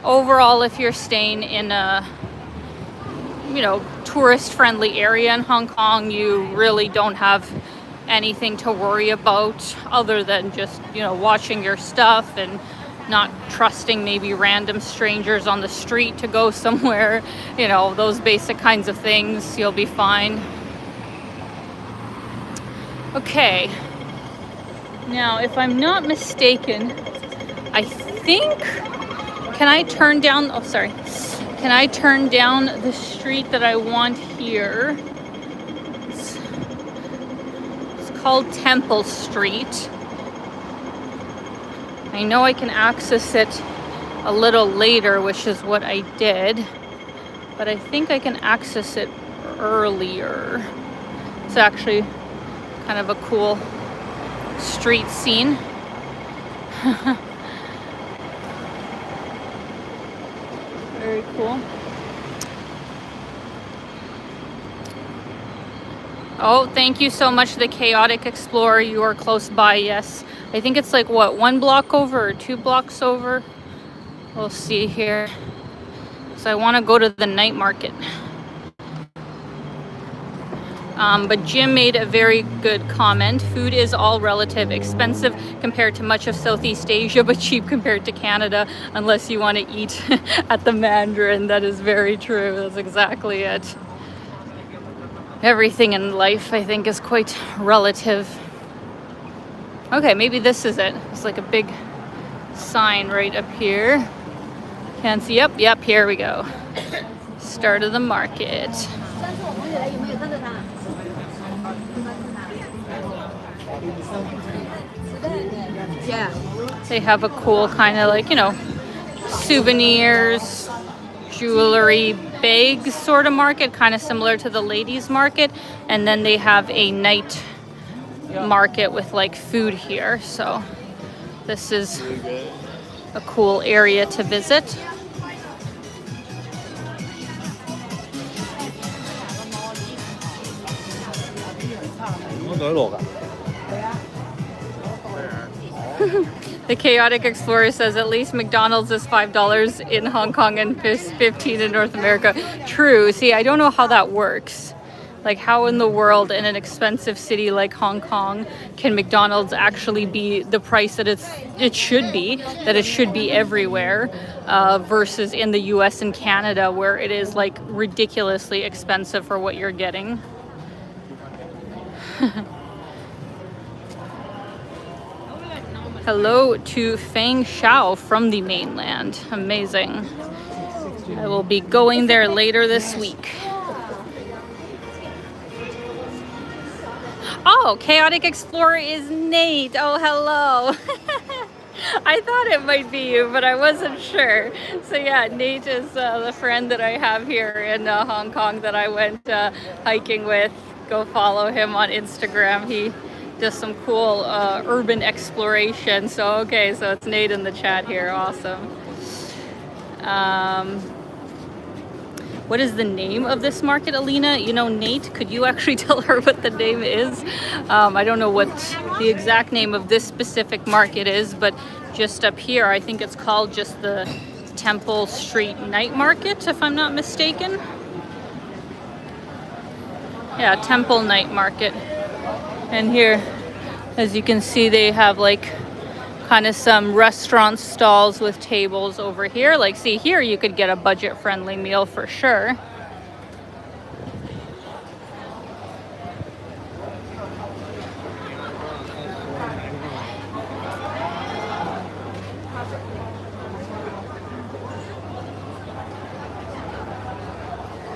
overall, if you're staying in a, you know, tourist friendly area in Hong Kong, you really don't have anything to worry about other than just, you know, watching your stuff and not trusting maybe random strangers on the street to go somewhere, you know, those basic kinds of things. You'll be fine. Okay, now if I'm not mistaken, I think, can I turn down, oh sorry, can I turn down the street that I want here? It's called Temple Street. I know I can access it a little later, which is what I did, but I think I can access it earlier. It's actually kind of a cool street scene. Very cool. Oh, thank you so much, the Chaotic Explorer. You are close by, yes. I think it's like, what, 1 block over or 2 blocks over? We'll see here. So I want to go to the night market. But Jim made a very good comment. Food is all relative. Expensive compared to much of Southeast Asia, but cheap compared to Canada, unless you want to eat at the Mandarin. That is very true. That's exactly it. Everything in life, I think, is quite relative. Okay, maybe this is it. It's like a big sign right up here. Can't see. Yep, here we go. Start of the market. Yeah. They have a cool kind of like, you know, souvenirs, jewelry, bags sort of market, kind of similar to the ladies market. And then they have a night market with like food here. So this is a cool area to visit. The Chaotic Explorer says at least McDonald's is $5 in Hong Kong and $15 in North America. True. See, I don't know how that works. Like, how in the world in an expensive city like Hong Kong can McDonald's actually be the price that it should be, that it should be everywhere, versus in the US and Canada where it is like ridiculously expensive for what you're getting. Hello to Feng Shao from the mainland. Amazing. I will be going there later this week. Oh, Chaotic Explorer is Nate. Oh, hello. I thought it might be you, but I wasn't sure. So yeah, Nate is the friend that I have here in Hong Kong that I went hiking with. Go follow him on Instagram. He does some cool urban exploration. So okay, so it's Nate in the chat here. Awesome. What is the name of this market, Alina? You know, Nate, could you actually tell her what the name is? I don't know what the exact name of this specific market is, but just up here, I think it's called just the Temple Street Night Market, if I'm not mistaken. Yeah, Temple Night Market. And here, as you can see, they have like kind of some restaurant stalls with tables over here. Like, see here, you could get a budget-friendly meal for sure.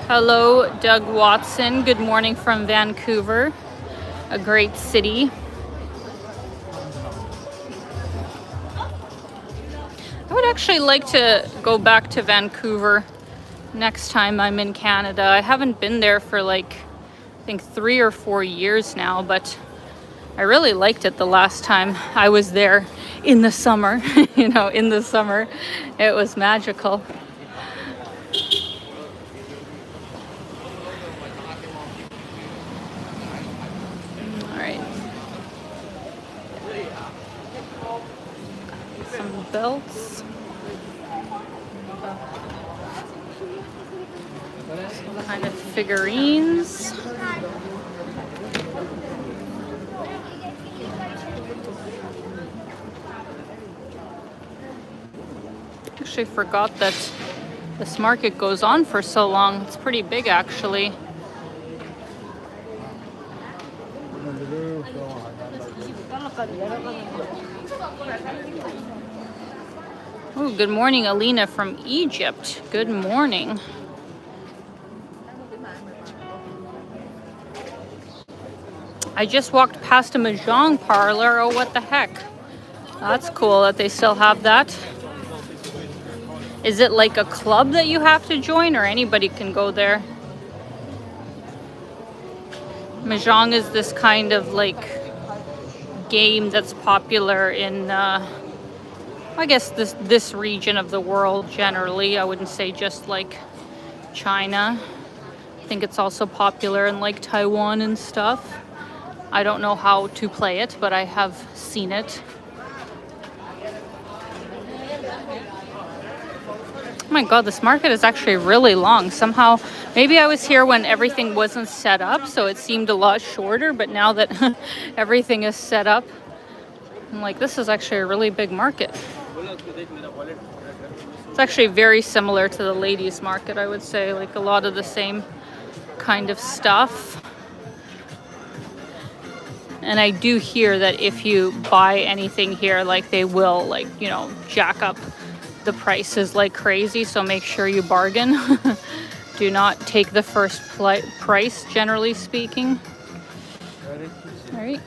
Hello, Doug Watson. Good morning from Vancouver, a great city. I would actually like to go back to Vancouver next time I'm in Canada. I haven't been there for like, I think 3 or 4 years now, but I really liked it the last time I was there in the summer. You know, in the summer, it was magical. All right. Some belts. Some kind of figurines. Actually forgot that this market goes on for so long. It's pretty big, actually. Oh, good morning, Alina from Egypt. Good morning. I just walked past a mahjong parlor. Oh, what the heck? That's cool that they still have that. Is it like a club that you have to join, or anybody can go there? Mahjong is this kind of like game that's popular in, I guess, this region of the world generally. I wouldn't say just like China. I think it's also popular in like Taiwan and stuff. I don't know how to play it, but I have seen it. Oh my god, this market is actually really long. Somehow, maybe I was here when everything wasn't set up, so it seemed a lot shorter, but now that everything is set up, I'm like, this is actually a really big market. It's actually very similar to the ladies' market, I would say, like a lot of the same kind of stuff. And I do hear that if you buy anything here, like they will, like, you know, jack up the prices like crazy, so make sure you bargain. Do not take the first price, generally speaking. All right.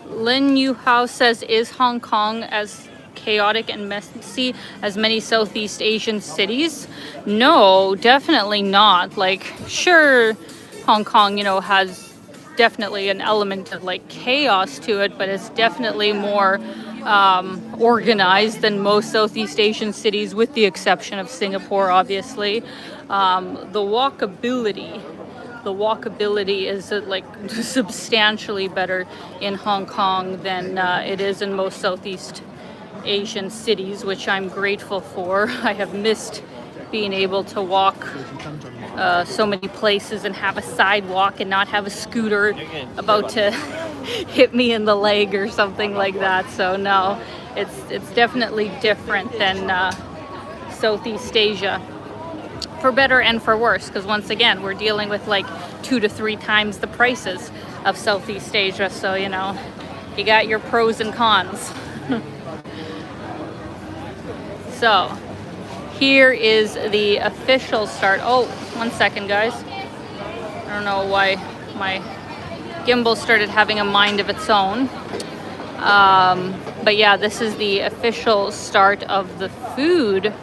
Lin Yu Hao says, is Hong Kong as chaotic and messy as many Southeast Asian cities? No, definitely not. Like, sure, Hong Kong, you know, has definitely an element of like chaos to it, but it's definitely more organized than most Southeast Asian cities, with the exception of Singapore, obviously. The walkability is like substantially better in Hong Kong than it is in most Southeast Asian cities, which I'm grateful for. I have missed being able to walk so many places and have a sidewalk and not have a scooter about to hit me in the leg or something like that. So no, it's definitely different than Southeast Asia, for better and for worse, because once again we're dealing with like 2 to 3 times the prices of Southeast Asia, so you know, you got your pros and cons. So here is the official start. Oh, 1 second, guys. I don't know why my gimbal started having a mind of its own. But yeah, this is the official start of the food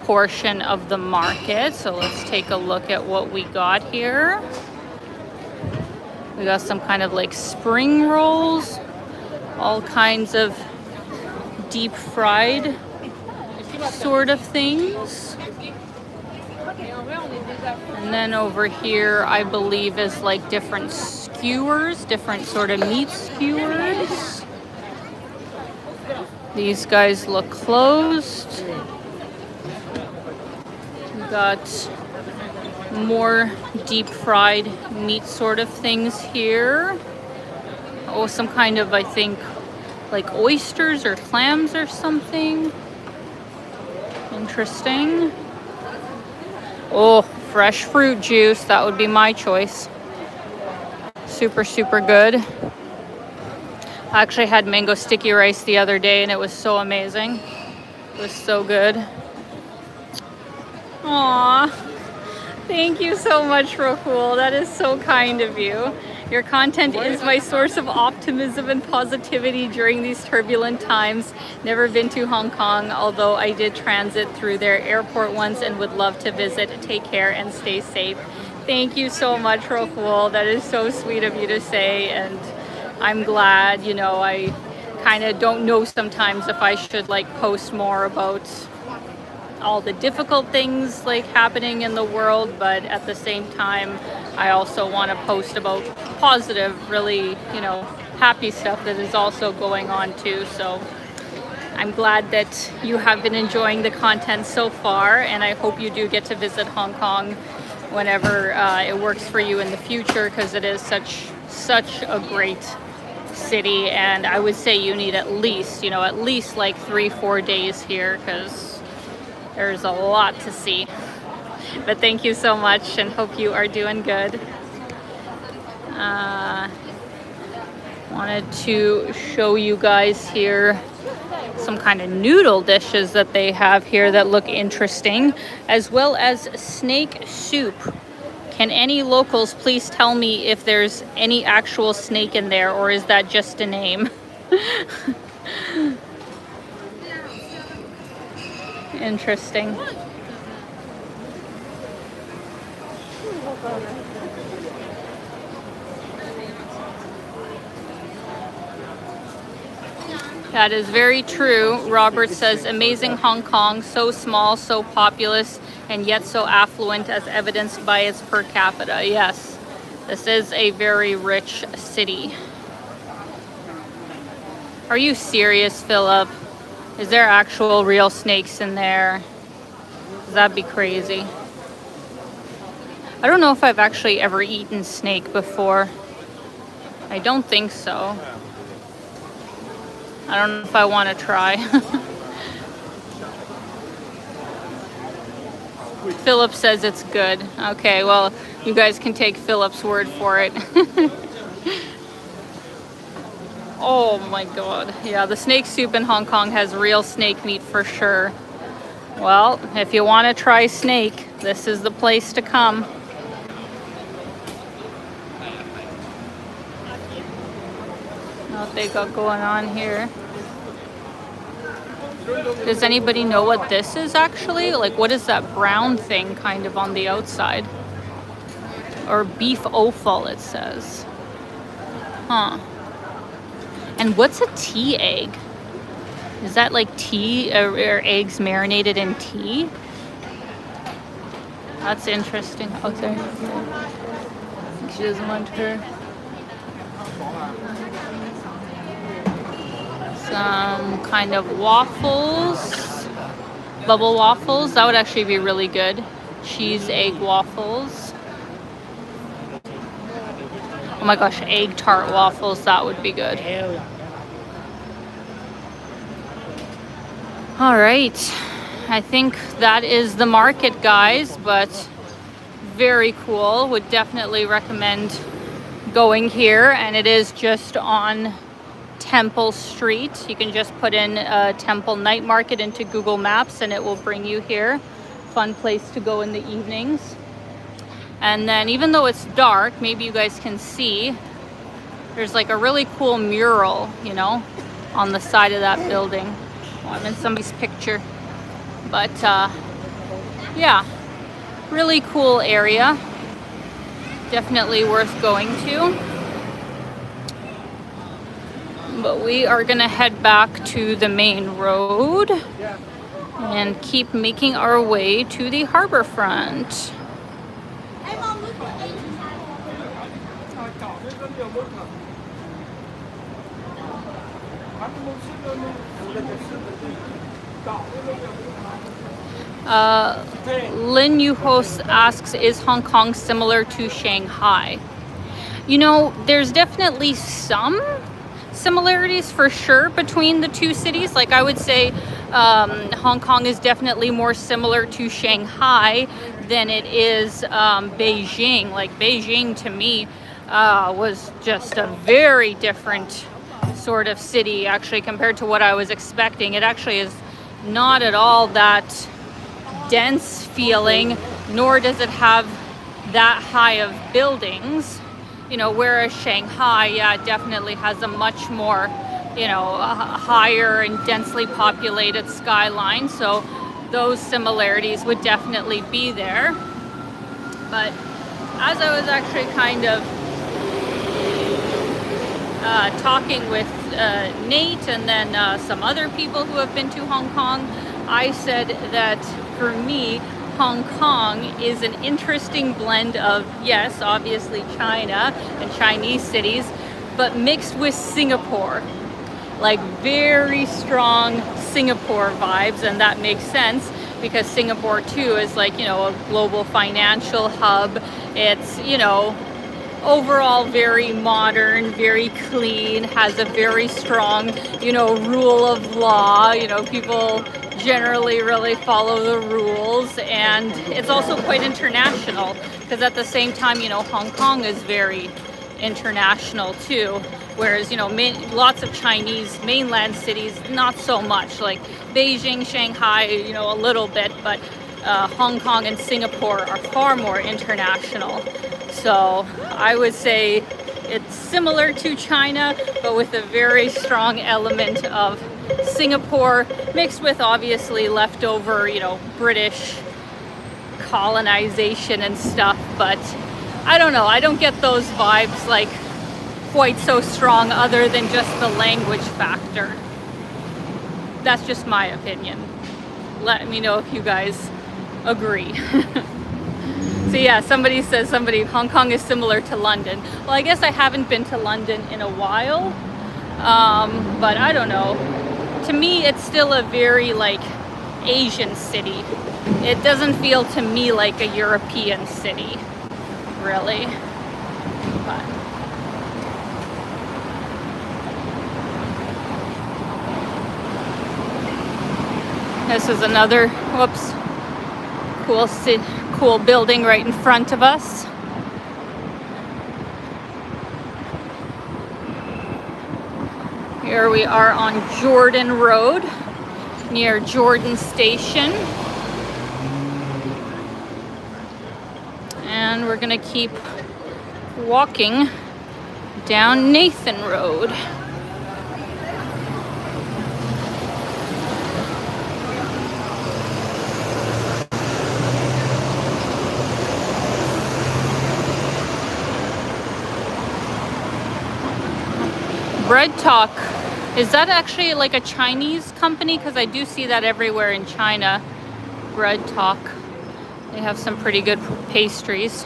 portion of the market. So let's take a look at what we got here. We got some kind of like spring rolls, all kinds of deep fried sort of things. And then over here, I believe, is like different skewers, different sort of meat skewers. These guys look closed. We got more deep fried meat sort of things here. Oh, some kind of, I think, like oysters or clams or something. Interesting. Oh, fresh fruit juice. That would be my choice. Super, super good. I actually had mango sticky rice the other day and it was so amazing. It was so good. Aww. Thank you so much, Rahul. That is so kind of you. Your content is my source of optimism and positivity during these turbulent times. Never been to Hong Kong, although I did transit through their airport once and would love to visit. Take care and stay safe. Thank you so much, Rahul. That is so sweet of you to say, and I'm glad. You know, I kind of don't know sometimes if I should like post more about all the difficult things like happening in the world, but at the same time I also want to post about positive, really, you know, happy stuff that is also going on too. So I'm glad that you have been enjoying the content so far, and I hope you do get to visit Hong Kong whenever it works for you in the future, because it is such a great city, and I would say you need at least, you know, at least like 3-4 days here, because there's a lot to see. But thank you so much, and hope you are doing good. Wanted to show you guys here some kind of noodle dishes that they have here that look interesting, as well as snake soup. Can any locals please tell me if there's any actual snake in there, or is that just a name? Interesting. That is very true. Robert says, amazing Hong Kong, so small, so populous, and yet so affluent, as evidenced by its per capita. Yes, this is a very rich city. Are you serious, Philip? Is there actual real snakes in there? That'd be crazy. I don't know if I've actually ever eaten snake before. I don't think so. I don't know if I want to try. Philip says it's good. Okay, well, you guys can take Philip's word for it. Oh my god. Yeah, the snake soup in Hong Kong has real snake meat for sure. Well, if you want to try snake, this is the place to come. What they got going on here. Does anybody know what this is actually? Like, what is that brown thing kind of on the outside? Or beef offal, it says. Huh. And what's a tea egg? Is that like tea or eggs marinated in tea? That's interesting. Oh, sorry. She doesn't want her. Some kind of waffles. Bubble waffles. That would actually be really good. Cheese egg waffles. Oh my gosh, egg tart waffles. That would be good. All right. I think that is the market, guys, but very cool. Would definitely recommend going here, and it is just on Temple Street. You can just put in Temple Night Market into Google Maps and it will bring you here. Fun place to go in the evenings. And then even though it's dark, maybe you guys can see, there's like a really cool mural, you know, on the side of that building. Oh, I'm in somebody's picture. But yeah, really cool area. Definitely worth going to. But we are gonna head back to the main road and keep making our way to the harbor front. Lin Yuhos asks, is Hong Kong similar to Shanghai? You know, there's definitely some similarities for sure between the two cities. Like I would say Hong Kong is definitely more similar to Shanghai than it is Beijing. Like Beijing to me was just a very different sort of city actually compared to what I was expecting. It actually is not at all that dense feeling nor does it have that high of buildings, you know, whereas Shanghai, yeah, it definitely has a much more, you know, a higher and densely populated skyline. So those similarities would definitely be there. But as I was actually kind of talking with Nate and then some other people who have been to Hong Kong, I said that for me, Hong Kong is an interesting blend of, yes, obviously China and Chinese cities, but mixed with Singapore. Like very strong Singapore vibes, and that makes sense because Singapore too is like, you know, a global financial hub. It's, you know, overall very modern, very clean, has a very strong, you know, rule of law. You know, people generally really follow the rules, and it's also quite international because at the same time, you know, Hong Kong is very international too, whereas, you know, lots of Chinese mainland cities, not so much, like Beijing, Shanghai, you know, a little bit, but Hong Kong and Singapore are far more international. So I would say it's similar to China, but with a very strong element of Singapore, mixed with obviously leftover, you know, British colonization and stuff. But I don't know, I don't get those vibes like quite so strong other than just the language factor. That's just my opinion. Let me know if you guys agree. So yeah, somebody says Hong Kong is similar to London. Well, I guess I haven't been to London in a while, but I don't know. To me, it's still a very like Asian city. It doesn't feel to me like a European city, really. But this is another, whoops, cool building right in front of us. Here we are on Jordan Road near Jordan Station. And we're gonna keep walking down Nathan Road. Bread Talk, is that actually like a Chinese company? Because I do see that everywhere in China. Bread Talk. They have some pretty good pastries.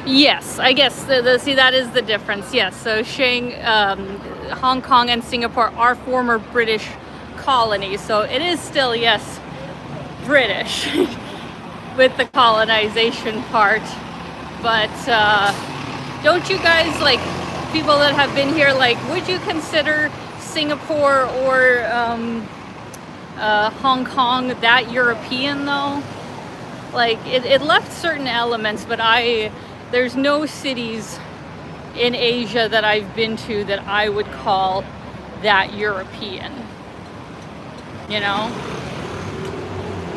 Yes, I guess see, that is the difference. Yes, so Hong Kong and Singapore are former British colonies, so it is still, yes, British with the colonization part. But don't you guys, like, people that have been here, like, would you consider Singapore or Hong Kong that European though? Like, it left certain elements, but there's no cities in Asia that I've been to that I would call that European, you know?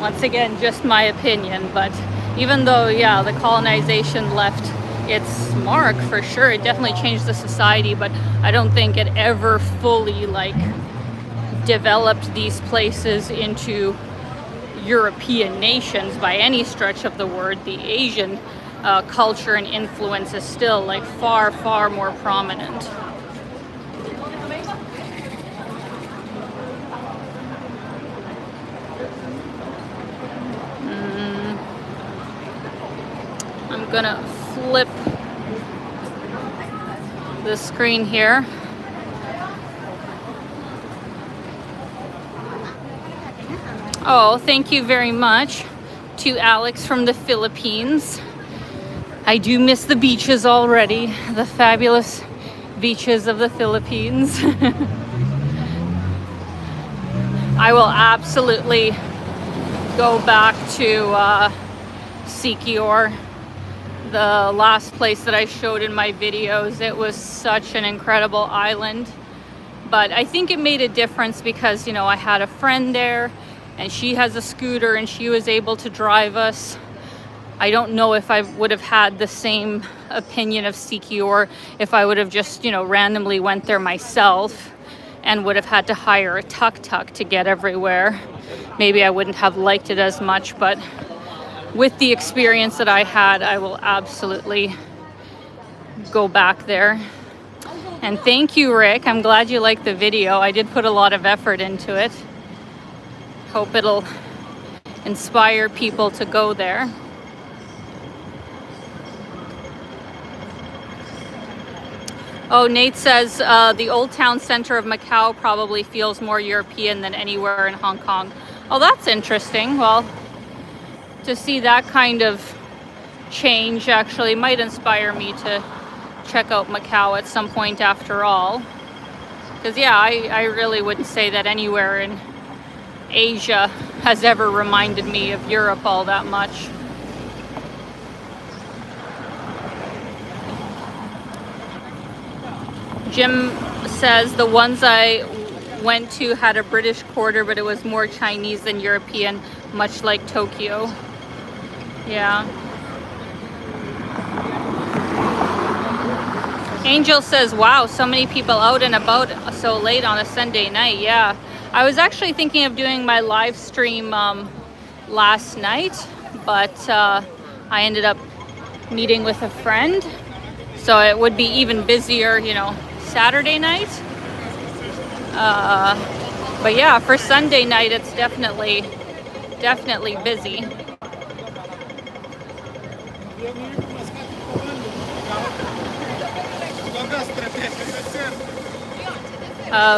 Once again, just my opinion, but even though, yeah, the colonization left its mark for sure, it definitely changed the society, but I don't think it ever fully, like, developed these places into European nations by any stretch of the word. The Asian culture and influence is still, like, far, far more prominent. I'm gonna flip the screen here. Oh, thank you very much to Alex from the Philippines. I do miss the beaches already, the fabulous beaches of the Philippines. I will absolutely go back to Siquijor, the last place that I showed in my videos. It was such an incredible island. But I think it made a difference because, you know, I had a friend there and she has a scooter and she was able to drive us. I don't know if I would have had the same opinion of Sikyor if I would have just, you know, randomly went there myself and would have had to hire a tuk-tuk to get everywhere. Maybe I wouldn't have liked it as much, but with the experience that I had, I will absolutely go back there. And thank you, Rick. I'm glad you liked the video. I did put a lot of effort into it. Hope it'll inspire people to go there. Oh, Nate says the old town center of Macau probably feels more European than anywhere in Hong Kong. Oh, that's interesting. Well, to see that kind of change actually might inspire me to check out Macau at some point after all. Because yeah, I really wouldn't say that anywhere in Asia has ever reminded me of Europe all that much. Jim says the ones I went to had a British quarter, but it was more Chinese than European, much like Tokyo. Yeah. Angel says, wow, so many people out and about so late on a Sunday night. Yeah. I was actually thinking of doing my live stream last night, but I ended up meeting with a friend. So it would be even busier, you know, Saturday night. But yeah, for Sunday night, it's definitely busy.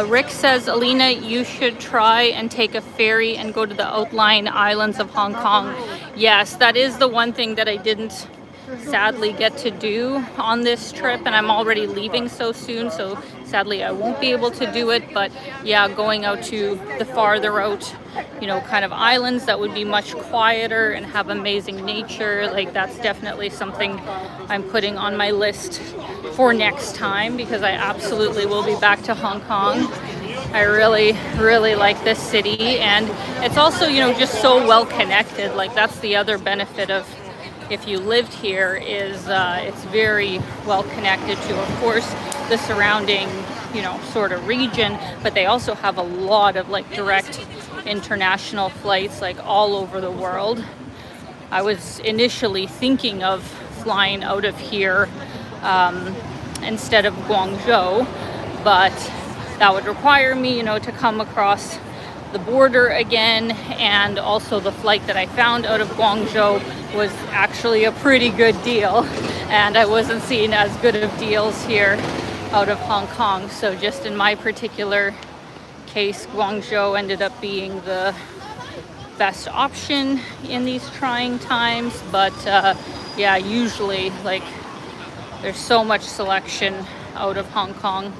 Rick says, Alina, you should try and take a ferry and go to the outlying islands of Hong Kong. Yes, that is the one thing that I didn't sadly get to do on this trip, and I'm already leaving so soon, so sadly I won't be able to do it. But yeah, going out to the farther out, you know, kind of islands that would be much quieter and have amazing nature, like that's definitely something I'm putting on my list for next time, because I absolutely will be back to Hong Kong. I really like this city, and it's also, you know, just so well connected. Like that's the other benefit of if you lived here, is it's very well connected to, of course, the surrounding, you know, sort of region, but they also have a lot of like direct international flights like all over the world. I was initially thinking of flying out of here instead of Guangzhou, but that would require me, you know, to come across the border again, and also the flight that I found out of Guangzhou was actually a pretty good deal, and I wasn't seeing as good of deals here out of Hong Kong. So just in my particular case, Guangzhou ended up being the best option in these trying times. But yeah, usually like there's so much selection out of Hong Kong.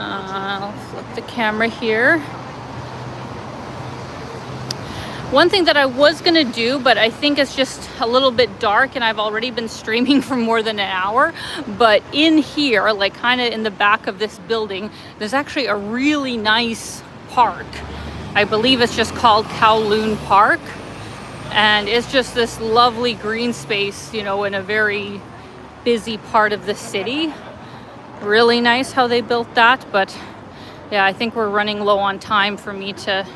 I'll flip the camera here. One thing that I was gonna do, but I think it's just a little bit dark and I've already been streaming for more than an hour, but in here, like kind of in the back of this building, there's actually a really nice park. I believe it's just called Kowloon Park, and it's just this lovely green space, you know, in a very busy part of the city. Really nice how they built that. But yeah, I think we're running low on time for me to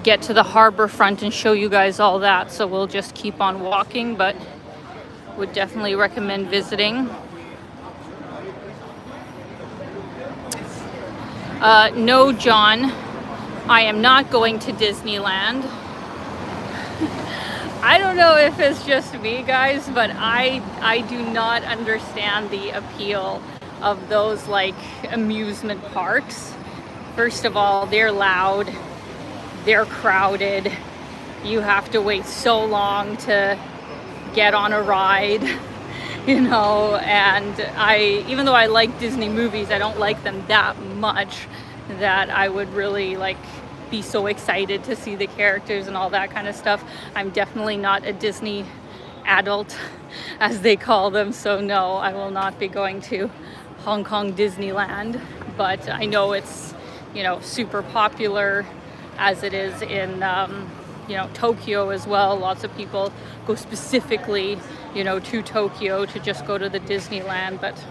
get to the harbor front and show you guys all that, so we'll just keep on walking, but would definitely recommend visiting. No, John, I am not going to Disneyland. I don't know if it's just me, guys, but I do not understand the appeal of those like amusement parks. First of all, they're loud, they're crowded, you have to wait so long to get on a ride, you know, and even though I like Disney movies, I don't like them that much that I would really like be so excited to see the characters and all that kind of stuff. I'm definitely not a Disney adult, as they call them, so no, I will not be going to Hong Kong Disneyland, but I know it's, you know, super popular as it is in, you know, Tokyo as well. Lots of people go specifically, you know, to Tokyo to just go to the Disneyland, but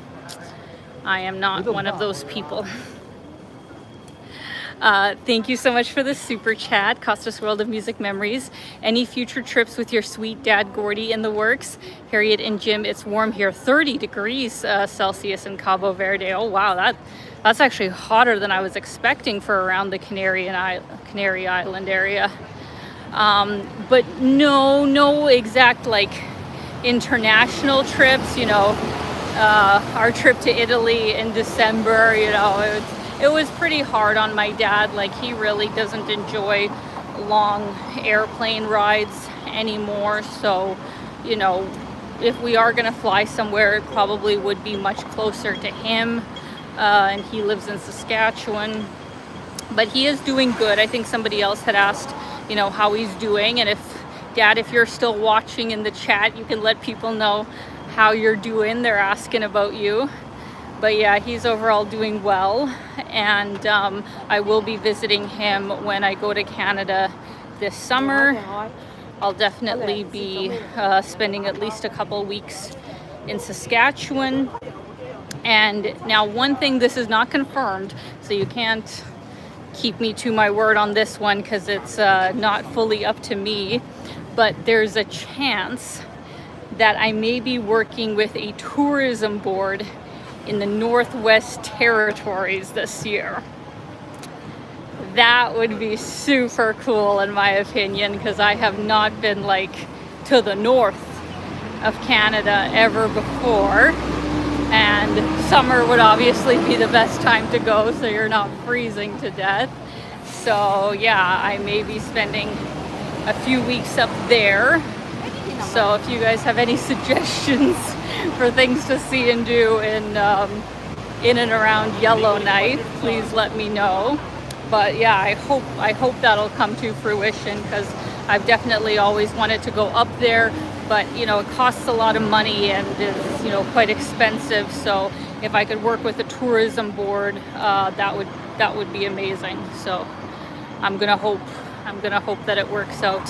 I am not one of those people. Thank you so much for the super chat. Costas World of Music Memories. Any future trips with your sweet dad Gordy in the works? Harriet and Jim, it's warm here, 30 degrees Celsius in Cabo Verde. Oh wow, that's actually hotter than I was expecting for around the Canary Island area. But no exact like international trips, you know. Our trip to Italy in December, you know, it was pretty hard on my dad. Like, he really doesn't enjoy long airplane rides anymore. So, you know, if we are gonna fly somewhere, it probably would be much closer to him. And he lives in Saskatchewan, but he is doing good. I think somebody else had asked, you know, how he's doing. And if you're still watching in the chat, you can let people know how you're doing. They're asking about you. But yeah, he's overall doing well, and I will be visiting him when I go to Canada this summer. I'll definitely be spending at least a couple weeks in Saskatchewan. And now, one thing, this is not confirmed, so you can't keep me to my word on this one because it's not fully up to me, but there's a chance that I may be working with a tourism board in the Northwest Territories this year. That would be super cool in my opinion, because I have not been like to the north of Canada ever before, and summer would obviously be the best time to go so you're not freezing to death. So yeah, I may be spending a few weeks up there. So if you guys have any suggestions for things to see and do in and around Yellowknife, please let me know. But yeah, I hope that'll come to fruition, because I've definitely always wanted to go up there, but you know, it costs a lot of money and is, you know, quite expensive. So if I could work with a tourism board, that would be amazing. So I'm gonna hope that it works out.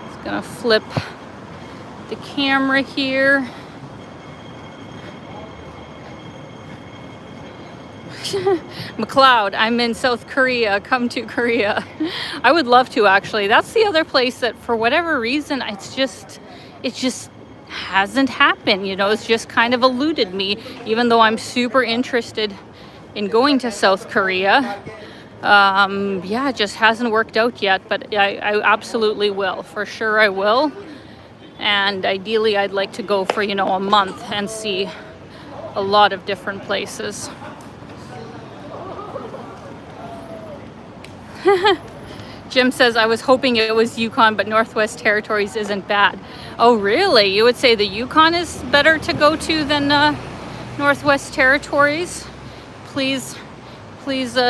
Just gonna flip the camera here. McLeod, I'm in South Korea. Come to Korea. I would love to, actually. That's the other place that for whatever reason it just hasn't happened. You know, it's just kind of eluded me, even though I'm super interested in going to South Korea. Yeah, it just hasn't worked out yet, but I absolutely will. For sure I will. And ideally I'd like to go for, you know, a month and see a lot of different places. Jim says, I was hoping it was Yukon, but Northwest Territories isn't bad. Oh really? You would say the Yukon is better to go to than Northwest Territories? Please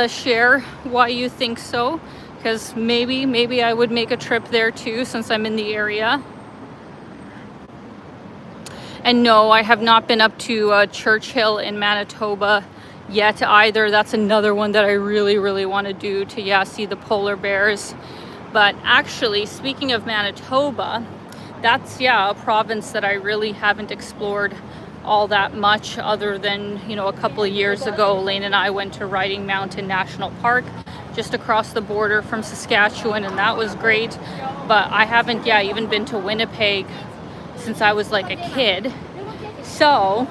share why you think so, because maybe I would make a trip there too, since I'm in the area. And no, I have not been up to Churchill in Manitoba yet either. That's another one that I really want to do, to see the polar bears. But actually, speaking of Manitoba, that's a province that I really haven't explored all that much, other than, you know, a couple of years ago Lane and I went to Riding Mountain National Park just across the border from Saskatchewan, and that was great. But I haven't even been to Winnipeg since I was like a kid. So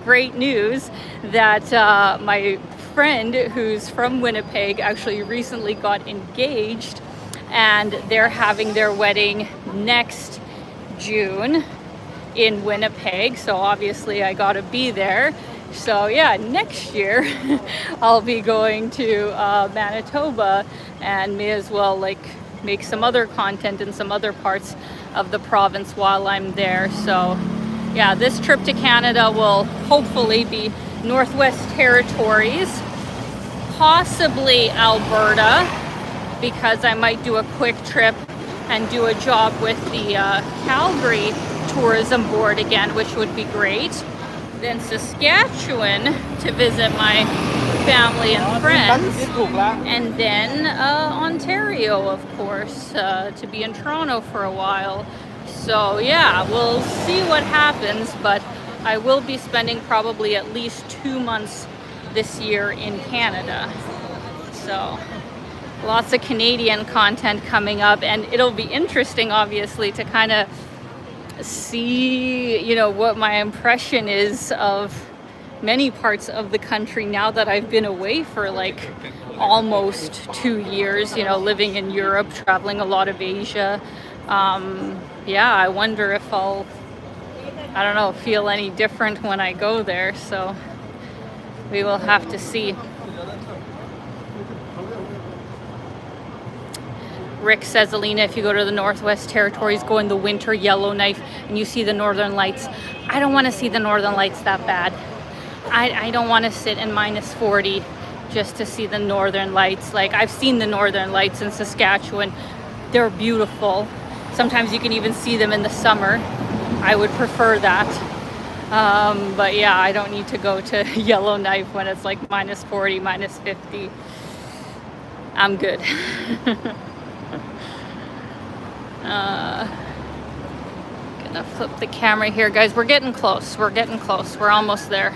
great news that my friend who's from Winnipeg actually recently got engaged, and they're having their wedding next June in Winnipeg. So obviously I gotta be there. So yeah, next year I'll be going to Manitoba, and may as well like make some other content in some other parts of the province while I'm there. So yeah, this trip to Canada will hopefully be Northwest Territories, possibly Alberta, because I might do a quick trip and do a job with the Calgary Tourism Board again, which would be great. then Saskatchewan to visit my family and friends, and then Ontario, of course, to be in Toronto for a while. So yeah, we'll see what happens, but I will be spending probably at least 2 months this year in Canada. So lots of Canadian content coming up, and it'll be interesting, obviously, to kind of see, you know, what my impression is of many parts of the country now that I've been away for like almost 2 years, you know, living in Europe, traveling a lot of Asia. Yeah, I wonder if I'll, I don't know, feel any different when I go there. So we will have to see. Rick says, Alina, if you go to the Northwest Territories, go in the winter, Yellowknife, and you see the Northern Lights. I don't want to see the Northern Lights that bad. I don't want to sit in -40 just to see the Northern Lights. Like, I've seen the Northern Lights in Saskatchewan. They're beautiful. Sometimes you can even see them in the summer. I would prefer that. But yeah, I don't need to go to Yellowknife when it's like -40, -50. I'm good. Gonna flip the camera here, guys. We're getting close. We're getting close. We're almost there.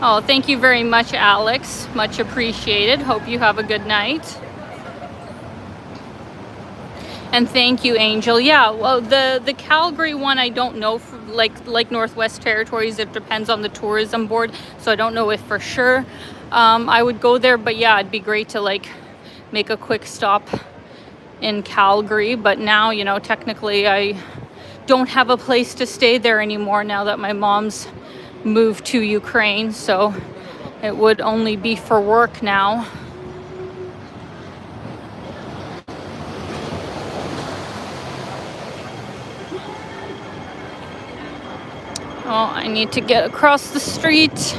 Oh, thank you very much, Alex. Much appreciated. Hope you have a good night. And thank you, Angel. Yeah, well, the Calgary one, I don't know. Like Northwest Territories, it depends on the tourism board, so I don't know if for sure I would go there. But yeah, it'd be great to like make a quick stop in Calgary. But now, you know, technically I don't have a place to stay there anymore now that my mom's moved to Ukraine, so it would only be for work now. Oh, I need to get across the street.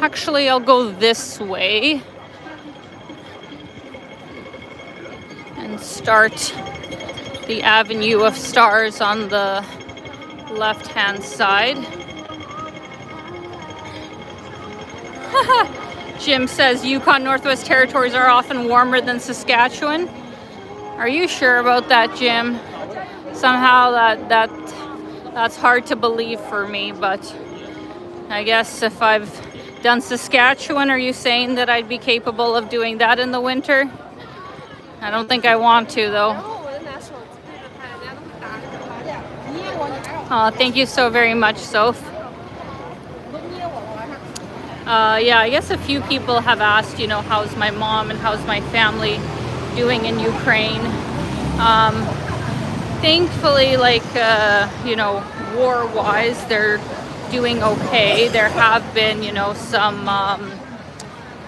Actually, I'll go this way and start the Avenue of Stars on the left-hand side. Jim says Yukon Northwest Territories are often warmer than Saskatchewan. Are you sure about that, Jim? Somehow that's hard to believe for me, but I guess if I've done Saskatchewan, are you saying that I'd be capable of doing that in the winter? I don't think I want to, though. Oh, thank you so very much, Soph. Yeah, I guess a few people have asked, you know, how's my mom and how's my family doing in Ukraine. Thankfully, like, you know, war-wise, they're doing okay. There have been, you know, some,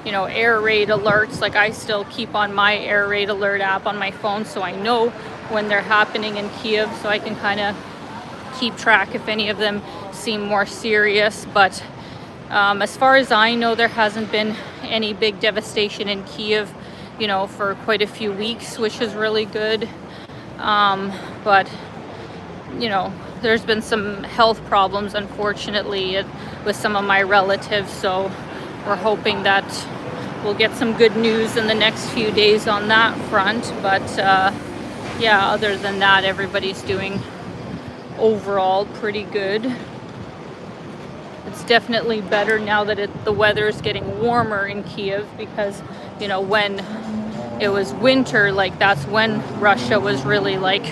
you know, air raid alerts. Like, I still keep on my air raid alert app on my phone, so I know when they're happening in Kiev, so I can kind of keep track if any of them seem more serious. But as far as I know, there hasn't been any big devastation in Kiev, you know, for quite a few weeks, which is really good. But, you know, there's been some health problems, unfortunately, with some of my relatives. So we're hoping that we'll get some good news in the next few days on that front. But, yeah, other than that, everybody's doing overall pretty good. It's definitely better now that the weather is getting warmer in Kiev, because, you know, when it was winter, like, that's when Russia was really like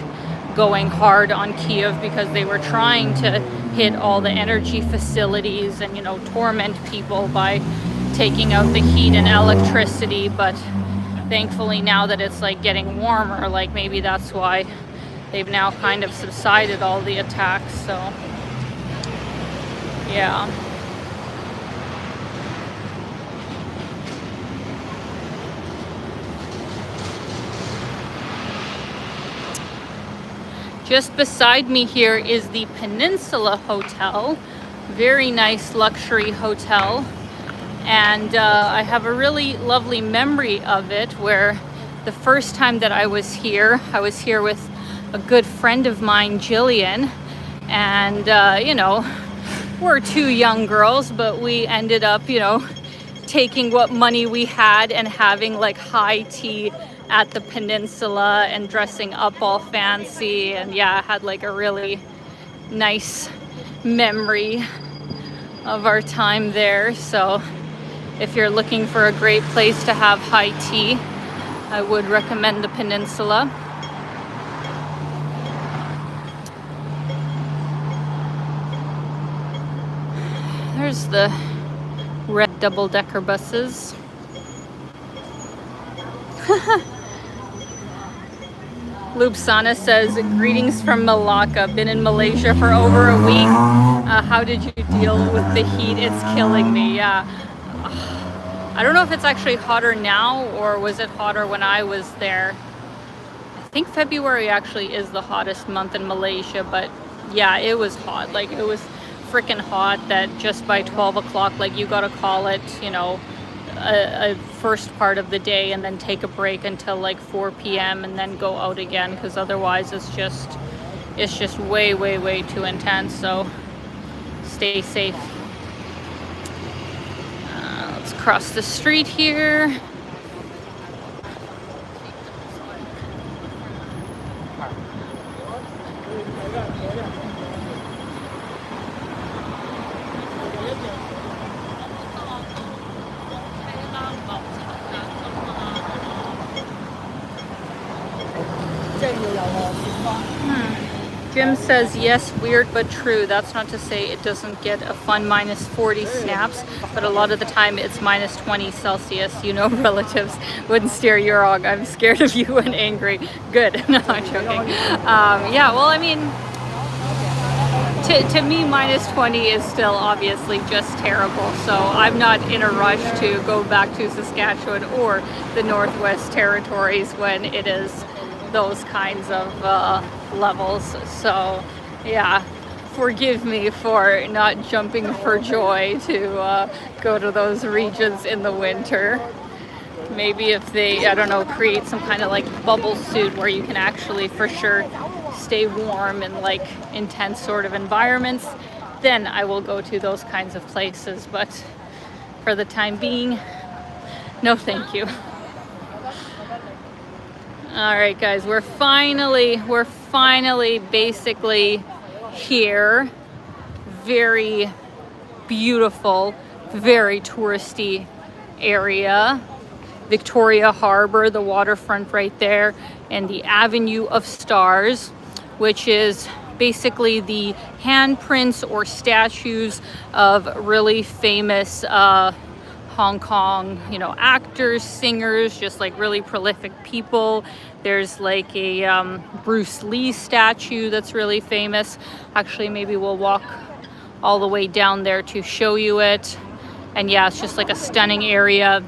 going hard on Kiev, because they were trying to hit all the energy facilities and, you know, torment people by taking out the heat and electricity. But thankfully, now that it's like getting warmer, like, maybe that's why they've now kind of subsided all the attacks. So yeah. Just beside me here is the Peninsula Hotel. Very nice luxury hotel. And I have a really lovely memory of it, where the first time that I was here with a good friend of mine, Jillian, and you know, we're two young girls, but we ended up, you know, taking what money we had and having like high tea at the peninsula and dressing up all fancy, and yeah, I had like a really nice memory of our time there. So if you're looking for a great place to have high tea, I would recommend the peninsula. There's the red double-decker buses. Lubsana says, greetings from Malacca. Been in Malaysia for over a week. How did you deal with the heat? It's killing me. Yeah. I don't know if it's actually hotter now or was it hotter when I was there. I think February actually is the hottest month in Malaysia, but yeah, it was hot. Like, it was freaking hot that just by 12 o'clock, like, you gotta call it, you know, a first part of the day and then take a break until like 4 p.m. and then go out again, because otherwise it's just way too intense. So stay safe. Let's cross the street here. Jim says, yes, weird but true. That's not to say it doesn't get a fun minus 40 snaps, but a lot of the time it's minus 20 Celsius. You know, relatives wouldn't steer you wrong. I'm scared of you and angry. Good. No, I'm joking. Yeah, well, I mean, to me, minus 20 is still obviously just terrible. So I'm not in a rush to go back to Saskatchewan or the Northwest Territories when it is those kinds of levels. So yeah, forgive me for not jumping for joy to go to those regions in the winter. Maybe if they, I don't know, create some kind of like bubble suit where you can actually for sure stay warm in like intense sort of environments, then I will go to those kinds of places. But for the time being, no thank you. All right, guys, we're finally basically here. Very beautiful, very touristy area. Victoria Harbour, the waterfront right there, and the Avenue of Stars, which is basically the handprints or statues of really famous Hong Kong, you know, actors, singers, just like really prolific people. There's like a Bruce Lee statue that's really famous. Actually, maybe we'll walk all the way down there to show you it. And yeah, it's just like a stunning area.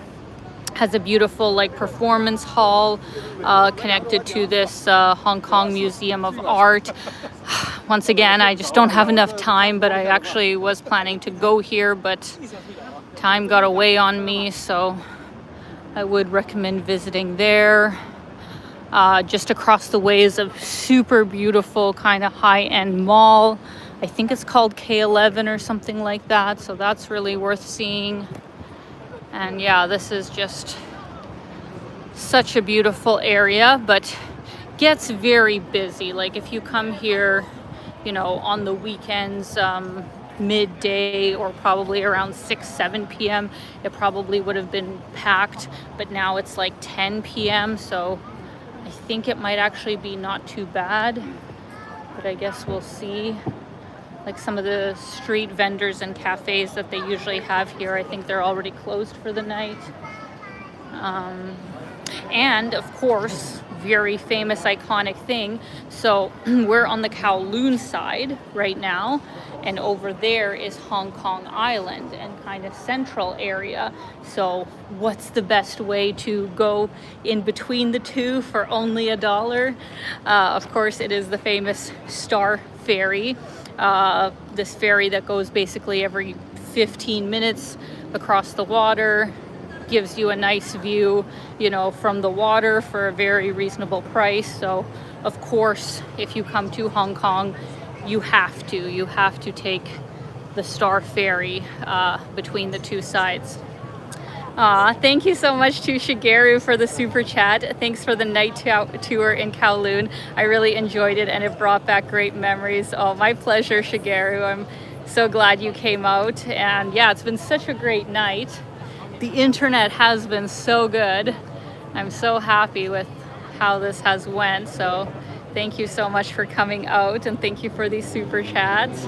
Has a beautiful like performance hall connected to this Hong Kong Museum of Art. Once again, I just don't have enough time, but I actually was planning to go here, but time got away on me, so I would recommend visiting there. Just across the way is a super beautiful kind of high-end mall. I think it's called K11 or something like that, so that's really worth seeing. And yeah, this is just such a beautiful area, but gets very busy. Like if you come here, you know, on the weekends, midday or probably around 6-7 p.m. it probably would have been packed, but now it's like 10 p.m. so I think it might actually be not too bad, but I guess we'll see. Like some of the street vendors and cafes that they usually have here, I think they're already closed for the night. And of course, very famous, iconic thing. So we're on the Kowloon side right now, and over there is Hong Kong Island and kind of central area. So what's the best way to go in between the two for only $1? Of course, it is the famous Star Ferry. This ferry that goes basically every 15 minutes across the water. gives you a nice view, you know, from the water for a very reasonable price. So of course, if you come to Hong Kong, you have to take the Star Ferry between the two sides. Thank you so much to Shigeru for the super chat. Thanks for the night tour in Kowloon. I really enjoyed it and it brought back great memories. Oh, my pleasure, Shigeru. I'm so glad you came out. And yeah, it's been such a great night. The internet has been so good. I'm so happy with how this has went. So thank you so much for coming out and thank you for these super chats.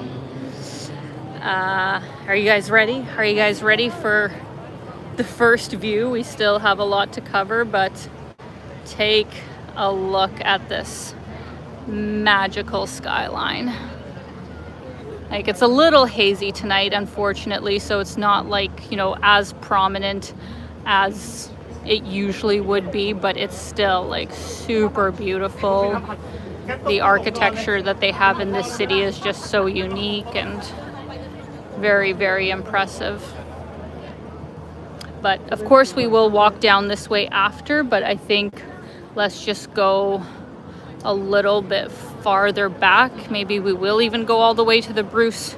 Are you guys ready? Are you guys ready for the first view? We still have a lot to cover, but take a look at this magical skyline. Like, it's a little hazy tonight, unfortunately, so it's not like, you know, as prominent as it usually would be, but it's still like super beautiful. The architecture that they have in this city is just so unique and very, very impressive. But of course we will walk down this way after, but I think let's just go a little bit farther back. Maybe we will even go all the way to the Bruce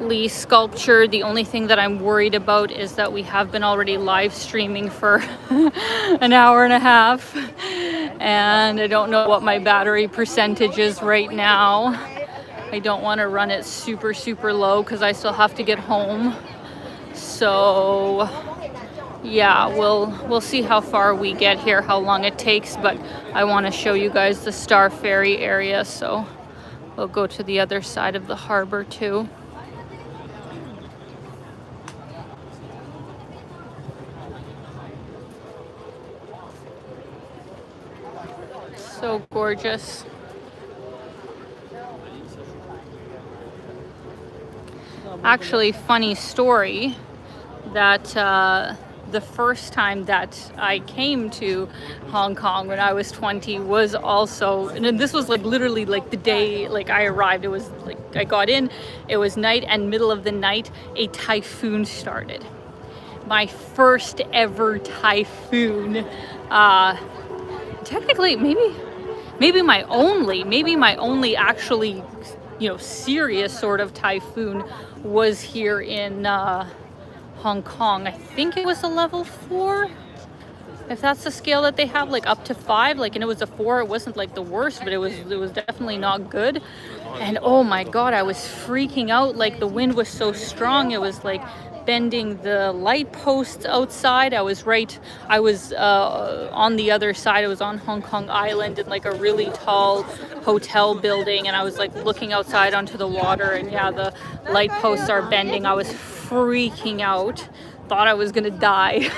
Lee sculpture. The only thing that I'm worried about is that we have been already live streaming for an hour and a half, and I don't know what my battery percentage is right now. I don't want to run it super low because I still have to get home. So yeah, we'll see how far we get here, how long it takes, but I want to show you guys the Star Ferry area, so we'll go to the other side of the harbor too. So gorgeous. Actually, funny story that the first time that I came to Hong Kong when I was 20 was also, and this was like literally like the day like I arrived. It was like I got in, it was night, and middle of the night a typhoon started. My first ever typhoon. Technically maybe my only actually, you know, serious sort of typhoon was here in Hong Kong. I think it was a level 4, if that's the scale that they have, like up to 5, like, and it was a 4. It wasn't like the worst, but it was definitely not good. And oh my god, I was freaking out. Like, the wind was so strong, it was like bending the light posts outside. I was on the other side. I was on Hong Kong Island in like a really tall hotel building, and I was like looking outside onto the water, and yeah, the light posts are bending. I was freaking out, thought I was gonna die.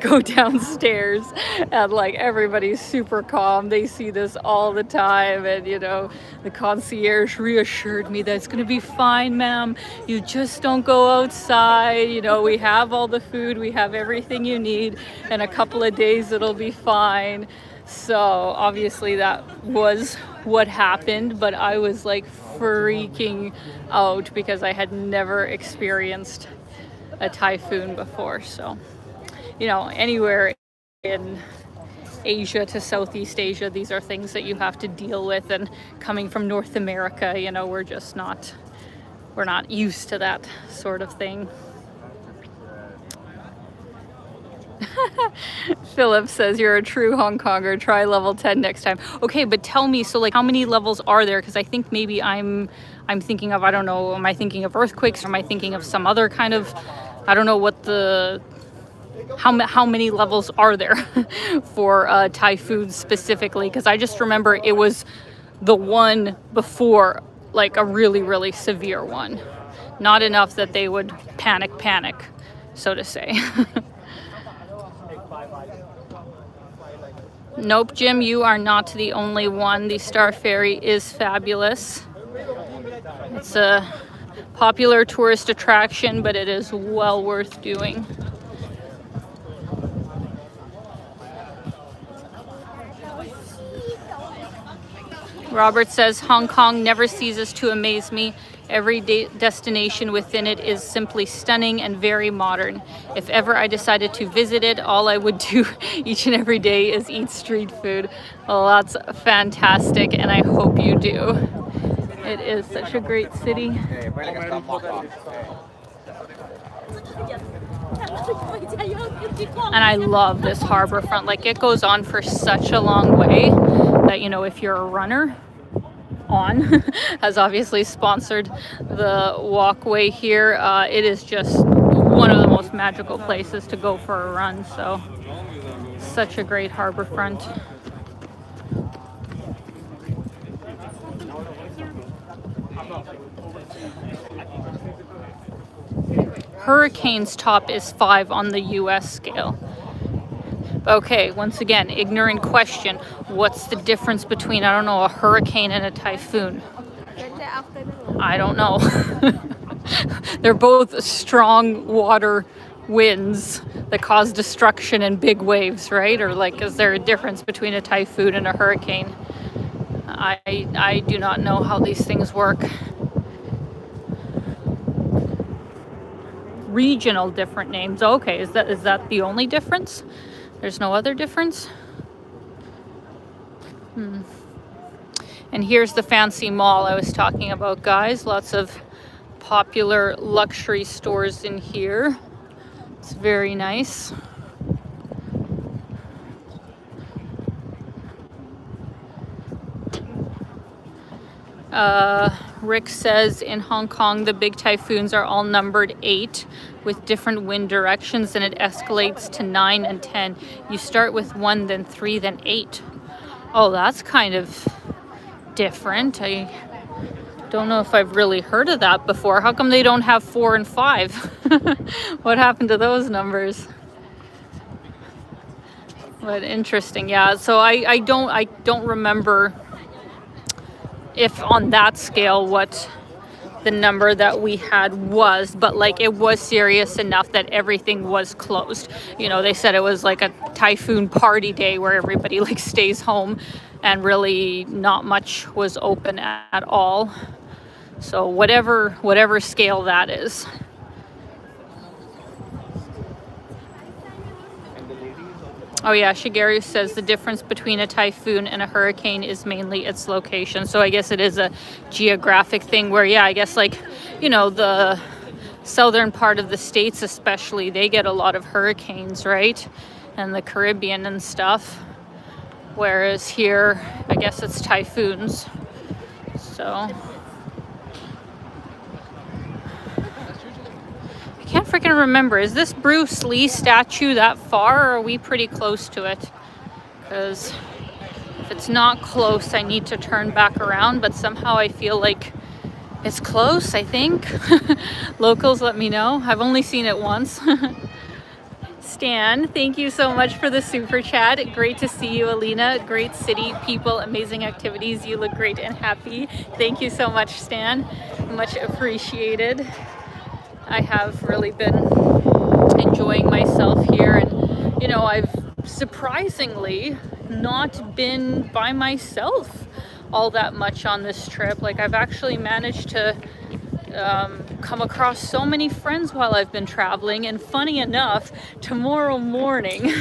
Go downstairs, and like everybody's super calm. They see this all the time, and you know, the concierge reassured me that it's gonna be fine, ma'am. You just don't go outside. You know, we have all the food, we have everything you need. In a couple of days, it'll be fine. So obviously that was what happened, but I was like freaking out because I had never experienced a typhoon before. So, you know, anywhere in Asia to Southeast Asia, these are things that you have to deal with, and coming from North America, you know, we're not used to that sort of thing. Philip says, you're a true Hong Konger, try level 10 next time. Okay, but tell me, so like how many levels are there? Because I think maybe I'm thinking of, I don't know, am I thinking of earthquakes, or am I thinking of some other kind of, I don't know what the, how many levels are there for typhoons specifically? Because I just remember it was the one before, like a really severe one. Not enough that they would panic, so to say. Nope, Jim, you are not the only one. The Star Ferry is fabulous. It's a popular tourist attraction, but it is well worth doing. Robert says, Hong Kong never ceases to amaze me. Every destination within it is simply stunning and very modern. If ever I decided to visit it, all I would do each and every day is eat street food. Well, that's fantastic, and I hope you do. It is such a great city. And I love this harbor front. Like, it goes on for such a long way that, you know, if you're a runner, On has obviously sponsored the walkway here. It is just one of the most magical places to go for a run. So, such a great harbor front. Hurricane's top is 5 on the US scale. Okay, once again, ignorant question. What's the difference between, I don't know, a hurricane and a typhoon? I don't know. They're both strong water winds that cause destruction and big waves, right? Or like, is there a difference between a typhoon and a hurricane? I do not know how these things work. Regional different names. Okay, is that the only difference? There's no other difference? And here's the fancy mall I was talking about, guys. Lots of popular luxury stores in here. It's very nice. Rick says in Hong Kong, the big typhoons are all numbered 8 with different wind directions, and it escalates to 9 and 10. You start with 1, then 3, then 8. Oh, that's kind of different. I don't know if I've really heard of that before. How come they don't have 4 and 5? What happened to those numbers? But interesting, yeah. So I don't remember if on that scale what the number that we had was, but like it was serious enough that everything was closed. You know, they said it was like a typhoon party day where everybody like stays home and really not much was open at all. So whatever scale that is. Oh yeah, Shigeru says the difference between a typhoon and a hurricane is mainly its location. So I guess it is a geographic thing where, yeah, I guess like, you know, the southern part of the States especially, they get a lot of hurricanes, right? And the Caribbean and stuff. Whereas here, I guess it's typhoons. So can't freaking remember. Is this Bruce Lee statue that far, or are we pretty close to it? Because if it's not close, I need to turn back around, but somehow I feel like it's close, I think. Locals, let me know. I've only seen it once. Stan, thank you so much for the super chat. Great to see you, Alina. Great city, people, amazing activities. You look great and happy. Thank you so much, Stan. Much appreciated. I have really been enjoying myself here, and you know, I've surprisingly not been by myself all that much on this trip. Like, I've actually managed to come across so many friends while I've been traveling, and funny enough, tomorrow morning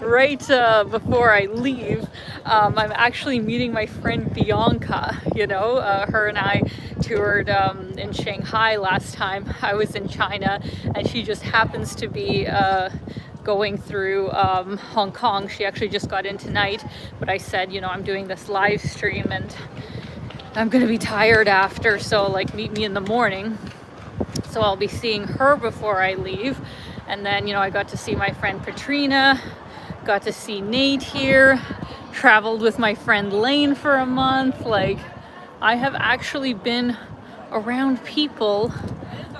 right before I leave, I'm actually meeting my friend Bianca. You know, her and I toured in Shanghai last time I was in China, and she just happens to be going through Hong Kong. She actually just got in tonight, but I said, you know, I'm doing this live stream and I'm gonna be tired after, so like meet me in the morning. So I'll be seeing her before I leave. And then, you know, I got to see my friend Katrina, got to see Nate here, traveled with my friend Lane for a month. Like, I have actually been around people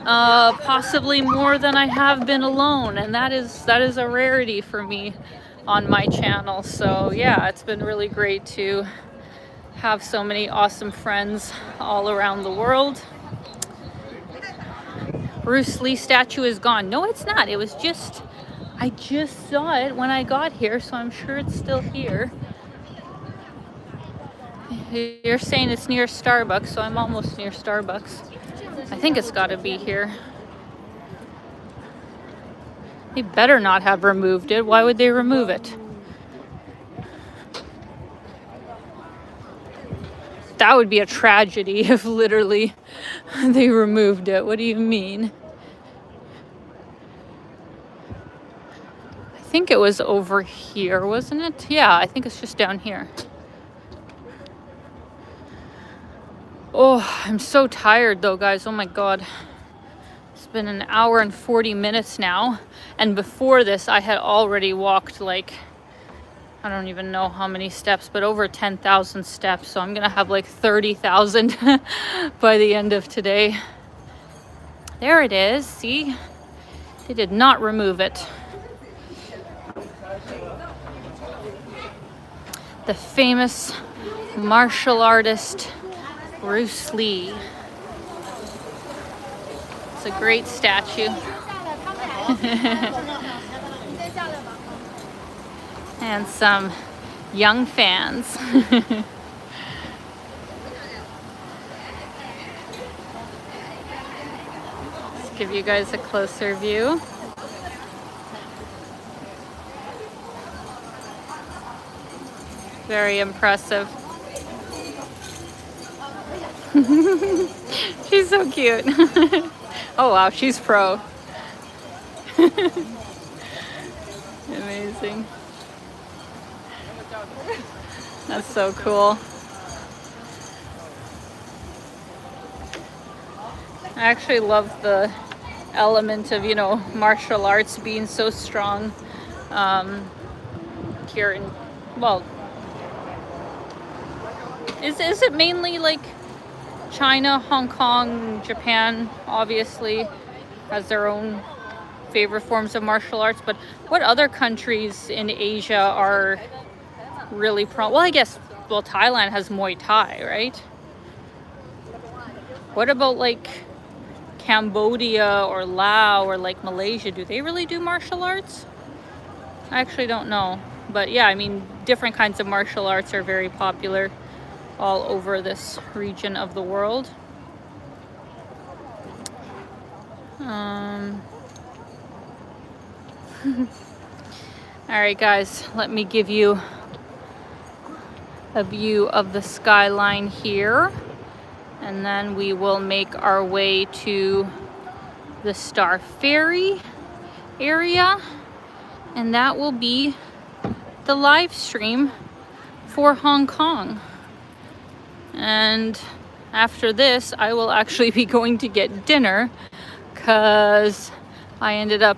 possibly more than I have been alone, and that is a rarity for me on my channel. So yeah, it's been really great to have so many awesome friends all around the world. Bruce Lee statue is gone. No, it's not. It was just, I just saw it when I got here, so I'm sure it's still here. You're saying it's near Starbucks, so I'm almost near Starbucks. I think it's got to be here. They better not have removed it. Why would they remove it? That would be a tragedy if literally they removed it. What do you mean? I think it was over here, wasn't it? Yeah, I think it's just down here. Oh, I'm so tired though, guys. Oh my God. It's been an hour and 40 minutes now. And before this, I had already walked like, I don't even know how many steps, but over 10,000 steps. So I'm going to have like 30,000 by the end of today. There it is. See? They did not remove it. The famous martial artist Bruce Lee. It's a great statue. And some young fans. Let's give you guys a closer view. Very impressive. She's so cute. Oh wow, she's pro. Amazing. That's so cool. I actually love the element of, you know, martial arts being so strong here in, well, is it mainly like China, Hong Kong, Japan, obviously, has their own favorite forms of martial arts, but what other countries in Asia are really well, I guess, well, Thailand has Muay Thai, right? What about like Cambodia or Laos or like Malaysia? Do they really do martial arts? I actually don't know. But yeah, I mean, different kinds of martial arts are very popular all over this region of the world. All right, guys, let me give you a view of the skyline here, and then we will make our way to the Star Ferry area, and that will be the live stream for Hong Kong. And after this, I will actually be going to get dinner because I ended up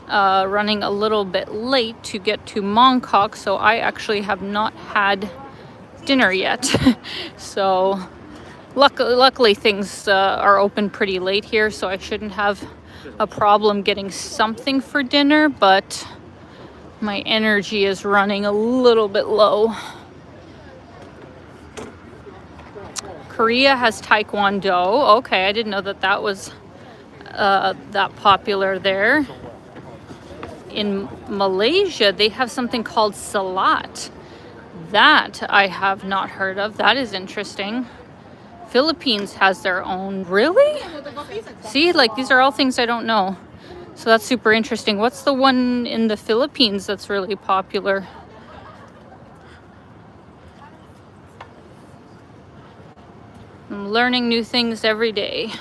running a little bit late to get to Mong Kok, so I actually have not had dinner yet. So luckily things are open pretty late here, so I shouldn't have a problem getting something for dinner, but my energy is running a little bit low. Korea has Taekwondo. Okay, I didn't know that was that popular there. In Malaysia, they have something called Salat. That I have not heard of. That is interesting. Philippines has their own. Really? See, like these are all things I don't know. So that's super interesting. What's the one in the Philippines that's really popular? I'm learning new things every day.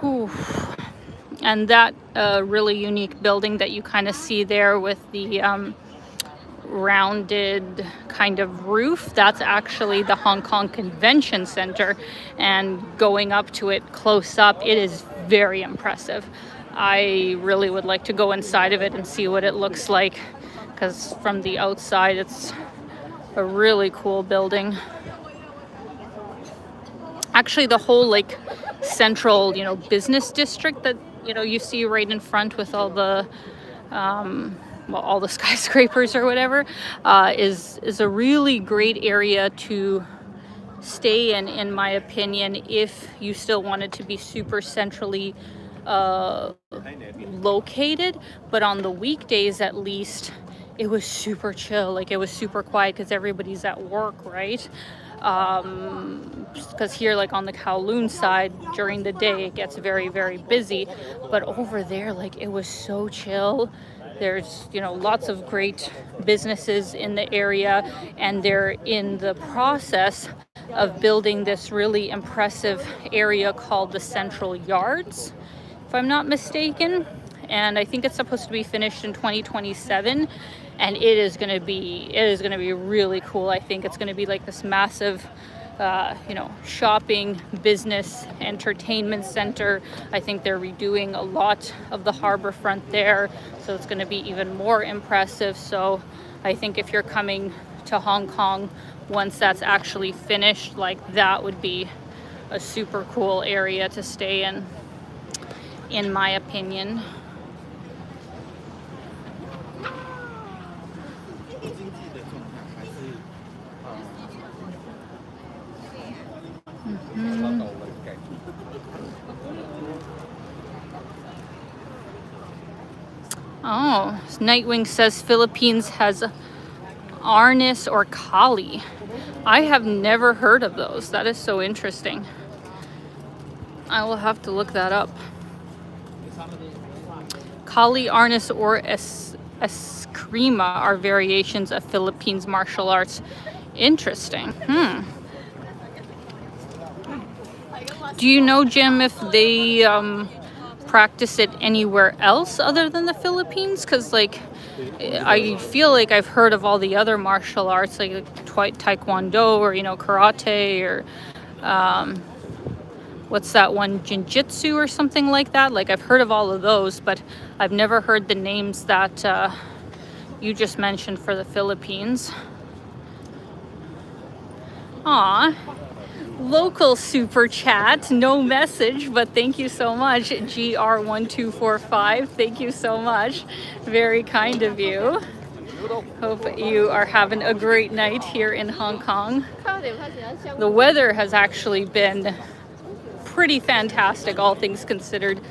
Ooh. And that really unique building that you kind of see there with the rounded kind of roof, that's actually the Hong Kong Convention Center, and going up to it close up, it is very impressive. I really would like to go inside of it and see what it looks like, because from the outside it's a really cool building. Actually, the whole like central, you know, business district that, you know, you see right in front with all the well, all the skyscrapers or whatever, is a really great area to stay in my opinion, if you still wanted to be super centrally located. But on the weekdays, at least, it was super chill. Like, it was super quiet because everybody's at work, right? Because here, like on the Kowloon side, during the day it gets very, very busy, but over there, like, it was so chill. There's, you know, lots of great businesses in the area, and they're in the process of building this really impressive area called the Central Yards, if I'm not mistaken. And I think it's supposed to be finished in 2027, and it is going to be really cool. I think it's going to be like this massive you know, shopping, business, entertainment center. I think they're redoing a lot of the harbor front there, so it's going to be even more impressive. So I think if you're coming to Hong Kong, once that's actually finished, like, that would be a super cool area to stay in my opinion. Oh, Nightwing says Philippines has Arnis or Kali. I have never heard of those. That is so interesting. I will have to look that up. Kali, Arnis, or Eskrima are variations of Philippines martial arts. Interesting. Do you know, Jim, if they practice it anywhere else other than the Philippines? Because, like, I feel like I've heard of all the other martial arts, like Taekwondo, or, you know, karate, or what's that one, Jiu-Jitsu or something like that. Like, I've heard of all of those, but I've never heard the names that you just mentioned for the Philippines. Aw. Local super chat, no message, but thank you so much, GR1245. Thank you so much. Very kind of you. Hope you are having a great night here in Hong Kong. The weather has actually been pretty fantastic, all things considered,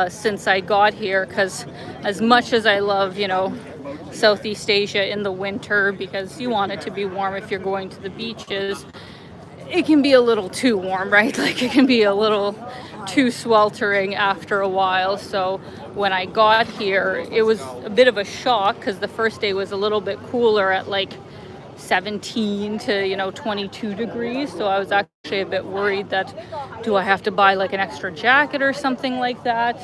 since I got here, because as much as I love, you know, Southeast Asia in the winter, because you want it to be warm if you're going to the beaches, it can be a little too warm, right? Like, it can be a little too sweltering after a while. So when I got here, it was a bit of a shock, because the first day was a little bit cooler at like 17 to, you know, 22 degrees. So I was actually a bit worried that, do I have to buy like an extra jacket or something like that?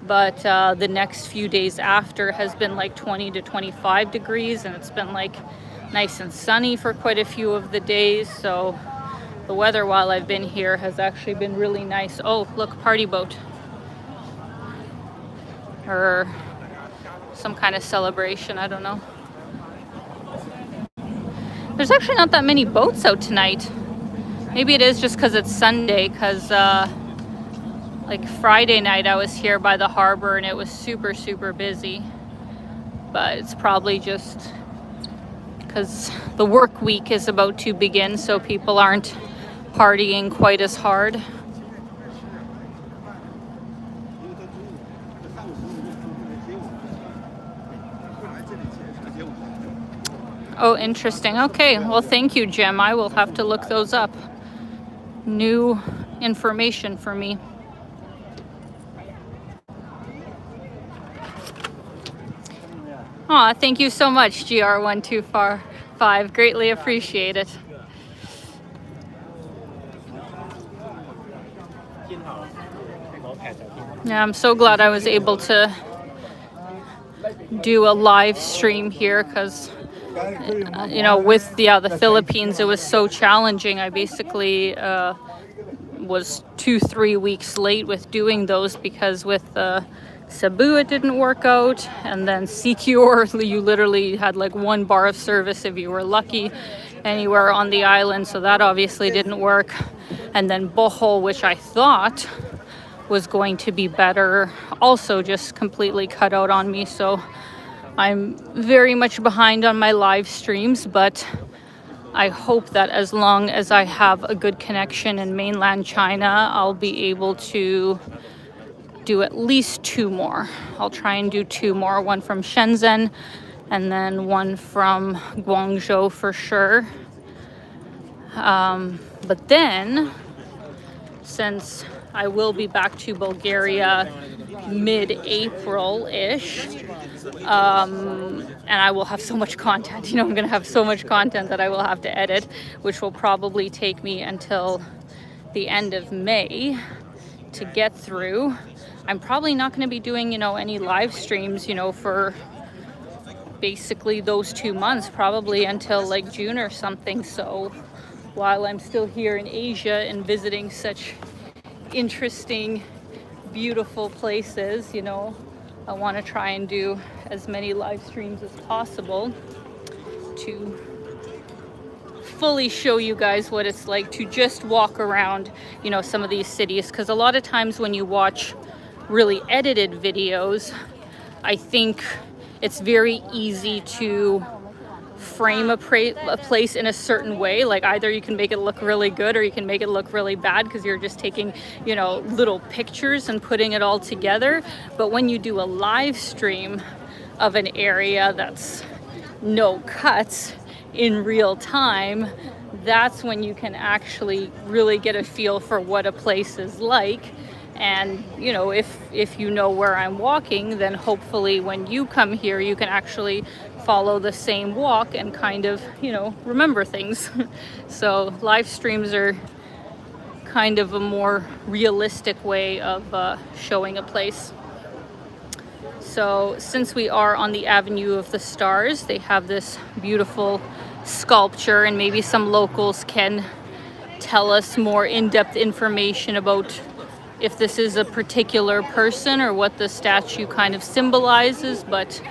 But the next few days after has been like 20 to 25 degrees, and it's been like nice and sunny for quite a few of the days. So the weather while I've been here has actually been really nice. Oh, look, party boat. Or some kind of celebration, I don't know. There's actually not that many boats out tonight. Maybe it is just because it's Sunday, because like Friday night I was here by the harbor and it was super, super busy. But it's probably just because the work week is about to begin, so people aren't partying quite as hard. Oh, interesting. Okay, well, thank you, Jim. I will have to look those up. New information for me. Aw, thank you so much, GR125. Greatly appreciate it. Yeah, I'm so glad I was able to do a live stream here, because you know, with the Philippines, it was so challenging. I basically was 2-3 weeks late with doing those, because with Cebu it didn't work out, and then CQR, you literally had like 1 bar of service if you were lucky anywhere on the island, so that obviously didn't work. And then Bohol, which I thought was going to be better, also just completely cut out on me. So I'm very much behind on my live streams, but I hope that as long as I have a good connection in mainland China, I'll be able to do at least 2 more. I'll try and do 2 more, one from Shenzhen and then one from Guangzhou for sure. But then, since I will be back to Bulgaria mid-April-ish, and I will have so much content, you know, I'm gonna have so much content that I will have to edit, which will probably take me until the end of May to get through. I'm probably not gonna be doing, you know, any live streams, you know, for basically those 2 months, probably until like June or something. So while I'm still here in Asia and visiting such interesting, beautiful places, you know, I want to try and do as many live streams as possible to fully show you guys what it's like to just walk around, you know, some of these cities. Because a lot of times when you watch really edited videos, I think it's very easy to frame a place in a certain way. Like either you can make it look really good or you can make it look really bad because you're just taking, you know, little pictures and putting it all together. But when you do a live stream of an area that's no cuts in real time, that's when you can actually really get a feel for what a place is like. And, you know, if you know where I'm walking, then hopefully when you come here, you can actually follow the same walk and kind of, you know, remember things. So live streams are kind of a more realistic way of showing a place. So since we are on the Avenue of the Stars, they have this beautiful sculpture, and maybe some locals can tell us more in-depth information about if this is a particular person or what the statue kind of symbolizes, but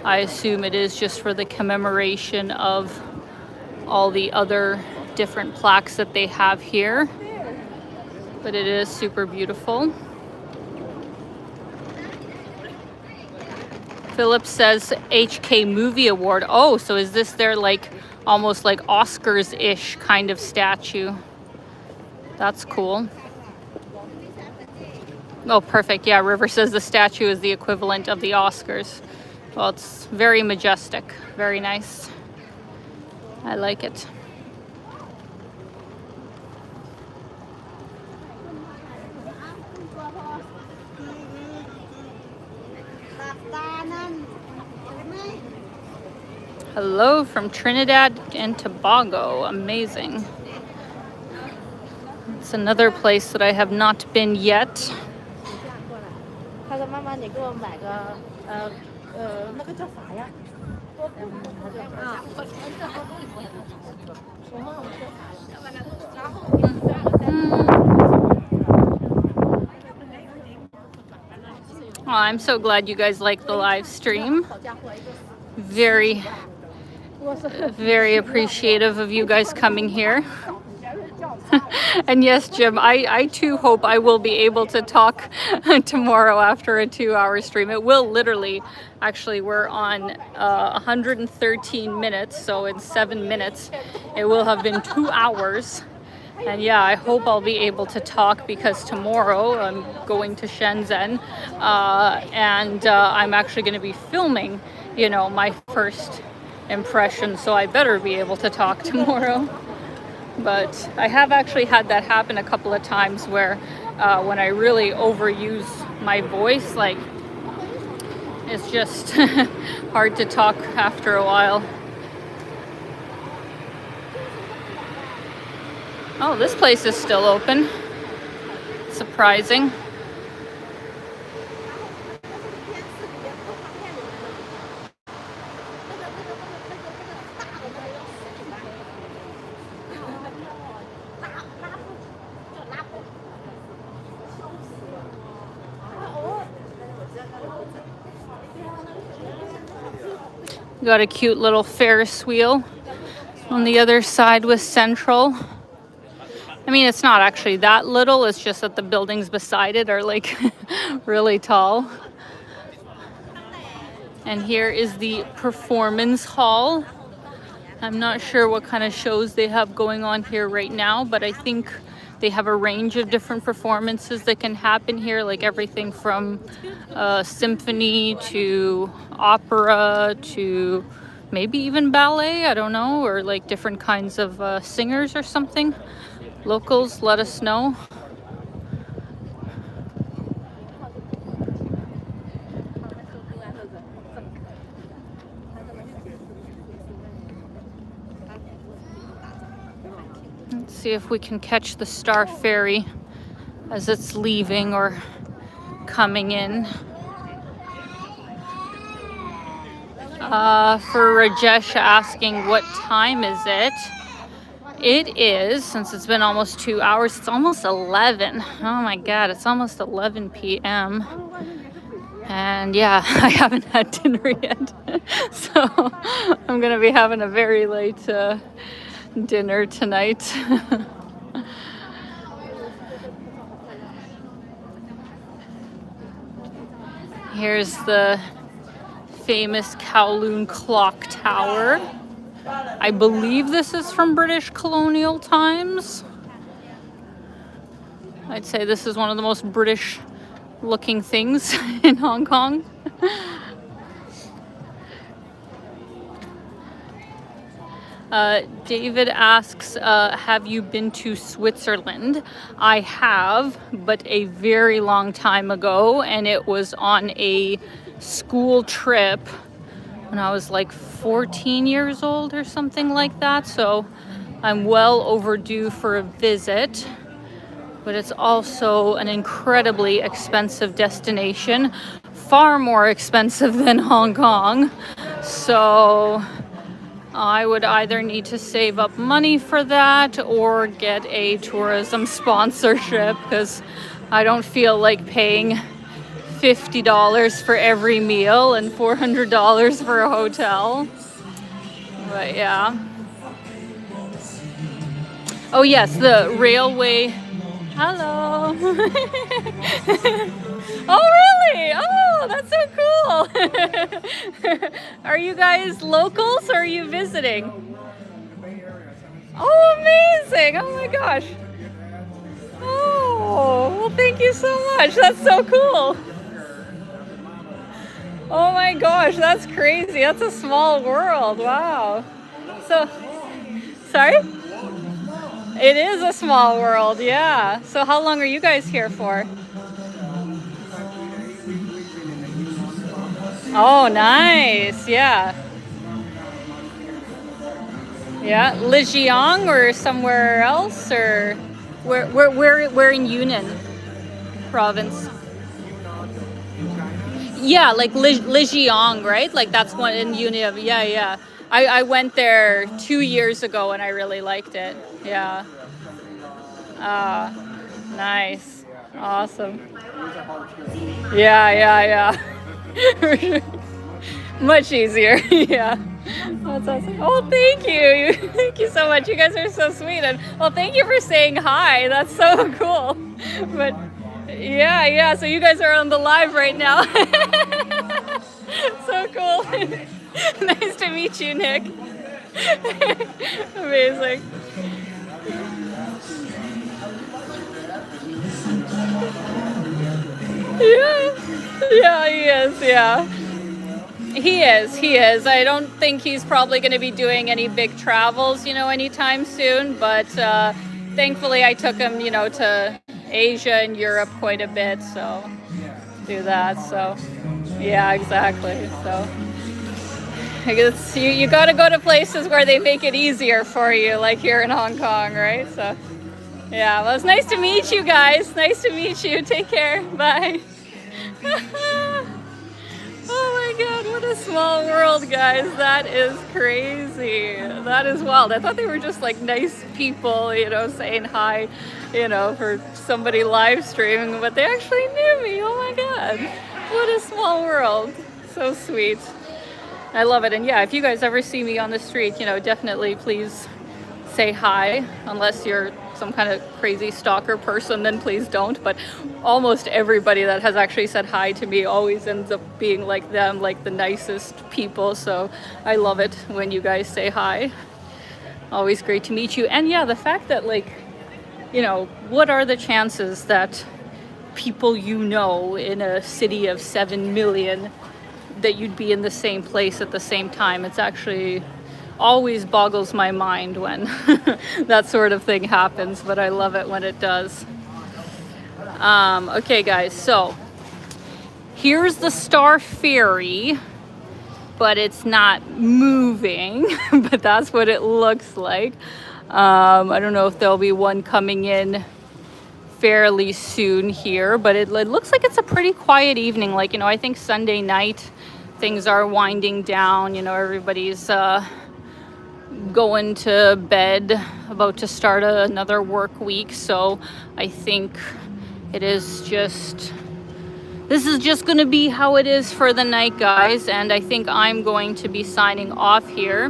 I assume it is just for the commemoration of all the other different plaques that they have here. But it is super beautiful. Philip says HK Movie Award. Oh, so is this their like almost like Oscars-ish kind of statue? That's cool. Oh, perfect. Yeah, River says the statue is the equivalent of the Oscars. Well, it's very majestic. Very nice. I like it. Hello from Trinidad and Tobago. Amazing. It's another place that I have not been yet. Oh, I'm so glad you guys like the live stream. Very, very appreciative of you guys coming here. And yes, Jim, I too hope I will be able to talk tomorrow after a 2-hour stream. It will literally, actually, we're on 113 minutes, so in 7 minutes, it will have been 2 hours. And yeah, I hope I'll be able to talk because tomorrow I'm going to Shenzhen and I'm actually going to be filming, you know, my first impression, so I better be able to talk tomorrow. But I have actually had that happen a couple of times where when I really overuse my voice, like it's just hard to talk after a while. Oh, this place is still open. Surprising. Got a cute little Ferris wheel on the other side with Central. I mean, it's not actually that little, it's just that the buildings beside it are like really tall. And here is the performance hall. I'm not sure what kind of shows they have going on here right now, but I think They have a range of different performances that can happen here, like everything from symphony to opera to maybe even ballet, I don't know, or like different kinds of singers or something. Locals, let us know. Let's see if we can catch the Star Ferry as it's leaving or coming in. For Rajesh asking what time is it? It is, since it's been almost 2 hours, it's almost 11. Oh my God, it's almost 11 p.m. And yeah, I haven't had dinner yet. So I'm gonna be having a very late dinner tonight. Here's the famous Kowloon Clock Tower. I believe this is from British colonial times. I'd say this is one of the most British looking things in Hong Kong. David asks, have you been to Switzerland? I have, but a very long time ago, and it was on a school trip when I was like 14 years old or something like that, so I'm well overdue for a visit. But it's also an incredibly expensive destination, far more expensive than Hong Kong. So I would either need to save up money for that or get a tourism sponsorship, because I don't feel like paying $50 for every meal and $400 for a hotel. But yeah. Oh yes, the railway. Hello. Oh really? Oh, that's so cool. Are you guys locals or are you visiting? Oh, amazing. Oh my gosh. Oh, well, thank you so much. That's so cool. Oh my gosh, that's crazy. That's a small world. Wow. So, sorry? It is a small world, yeah. So how long are you guys here for? Oh, nice. Yeah. Yeah, Lijiang or somewhere else, or where in Yunnan province? Yeah, like Lijiang, right? Like that's one in Yunnan. Yeah, yeah. I went there 2 years ago and I really liked it. Yeah. Nice. Awesome. Yeah, yeah, yeah. Much easier. Yeah. That's awesome. Oh, thank you. Thank you so much. You guys are so sweet. And well, thank you for saying hi. That's so cool. But yeah, yeah. So you guys are on the live right now. So cool. Nice to meet you, Nick. Amazing. Yeah. Yeah, he is. Yeah. He is. I don't think he's probably going to be doing any big travels, anytime soon. But thankfully, I took him, to Asia and Europe quite a bit. So do that. So yeah, exactly. So I guess you got to go to places where they make it easier for you, like here in Hong Kong, right? So yeah, well, it's nice to meet you guys. Nice to meet you. Take care. Bye. Oh my God, what a small world, guys. That is crazy. That is wild. I thought they were just like nice people, saying hi, for somebody live streaming, but they actually knew me. Oh my God, what a small world. So sweet. I love it. And yeah, if you guys ever see me on the street, definitely please say hi, unless you're some kind of crazy stalker person, then please don't. But almost everybody that has actually said hi to me always ends up being like them, like the nicest people. So I love it when you guys say hi. Always great to meet you. And yeah, the fact that like you know, what are the chances that people you know in a city of 7 million that you'd be in the same place at the same time? It's actually always boggles my mind when that sort of thing happens, but I love it when it does. Okay guys, so here's the Star Ferry, but it's not moving, but that's what it looks like. I don't know if there'll be one coming in fairly soon here, but it looks like it's a pretty quiet evening. Like, you know, I think Sunday night things are winding down, you know, everybody's going to bed, about to start another work week. So I think this is just going to be how it is for the night, guys. And I think I'm going to be signing off here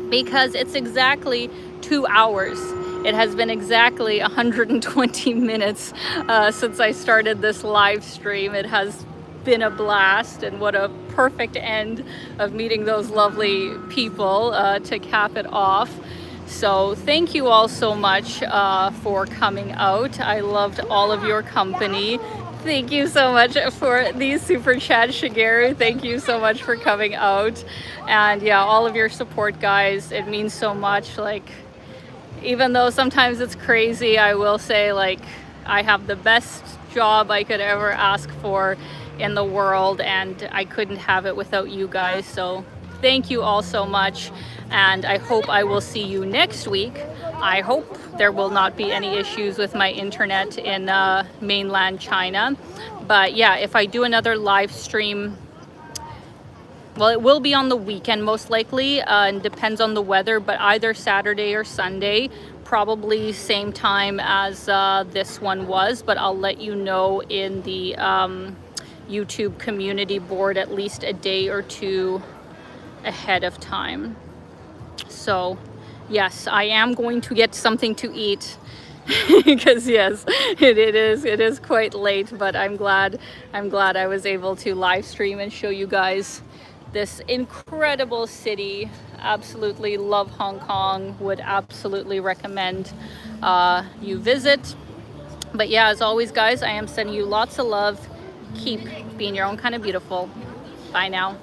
because it's exactly 2 hours. It has been exactly 120 minutes since I started this live stream. It has been a blast, and what a perfect end of meeting those lovely people to cap it off. So thank you all so much for coming out. I loved all of your company. Thank you so much for these super chat, Shigeru. Thank you so much for coming out. And yeah, all of your support, guys. It means so much. Like, even though sometimes it's crazy, I will say, like, I have the best job I could ever ask for in the world, and I couldn't have it without you guys. So thank you all so much, and I hope I will see you next week. I hope there will not be any issues with my internet in mainland China. But yeah, if I do another live stream, well, it will be on the weekend most likely, and depends on the weather, but either Saturday or Sunday, probably same time as this one was, but I'll let you know in the YouTube community board at least a day or two ahead of time. So yes, I am going to get something to eat because yes, it is quite late, but I'm glad I was able to live stream and show you guys this incredible city. Absolutely love Hong Kong, would absolutely recommend you visit. But yeah, as always guys, I am sending you lots of love. Keep being your own kind of beautiful. Bye now.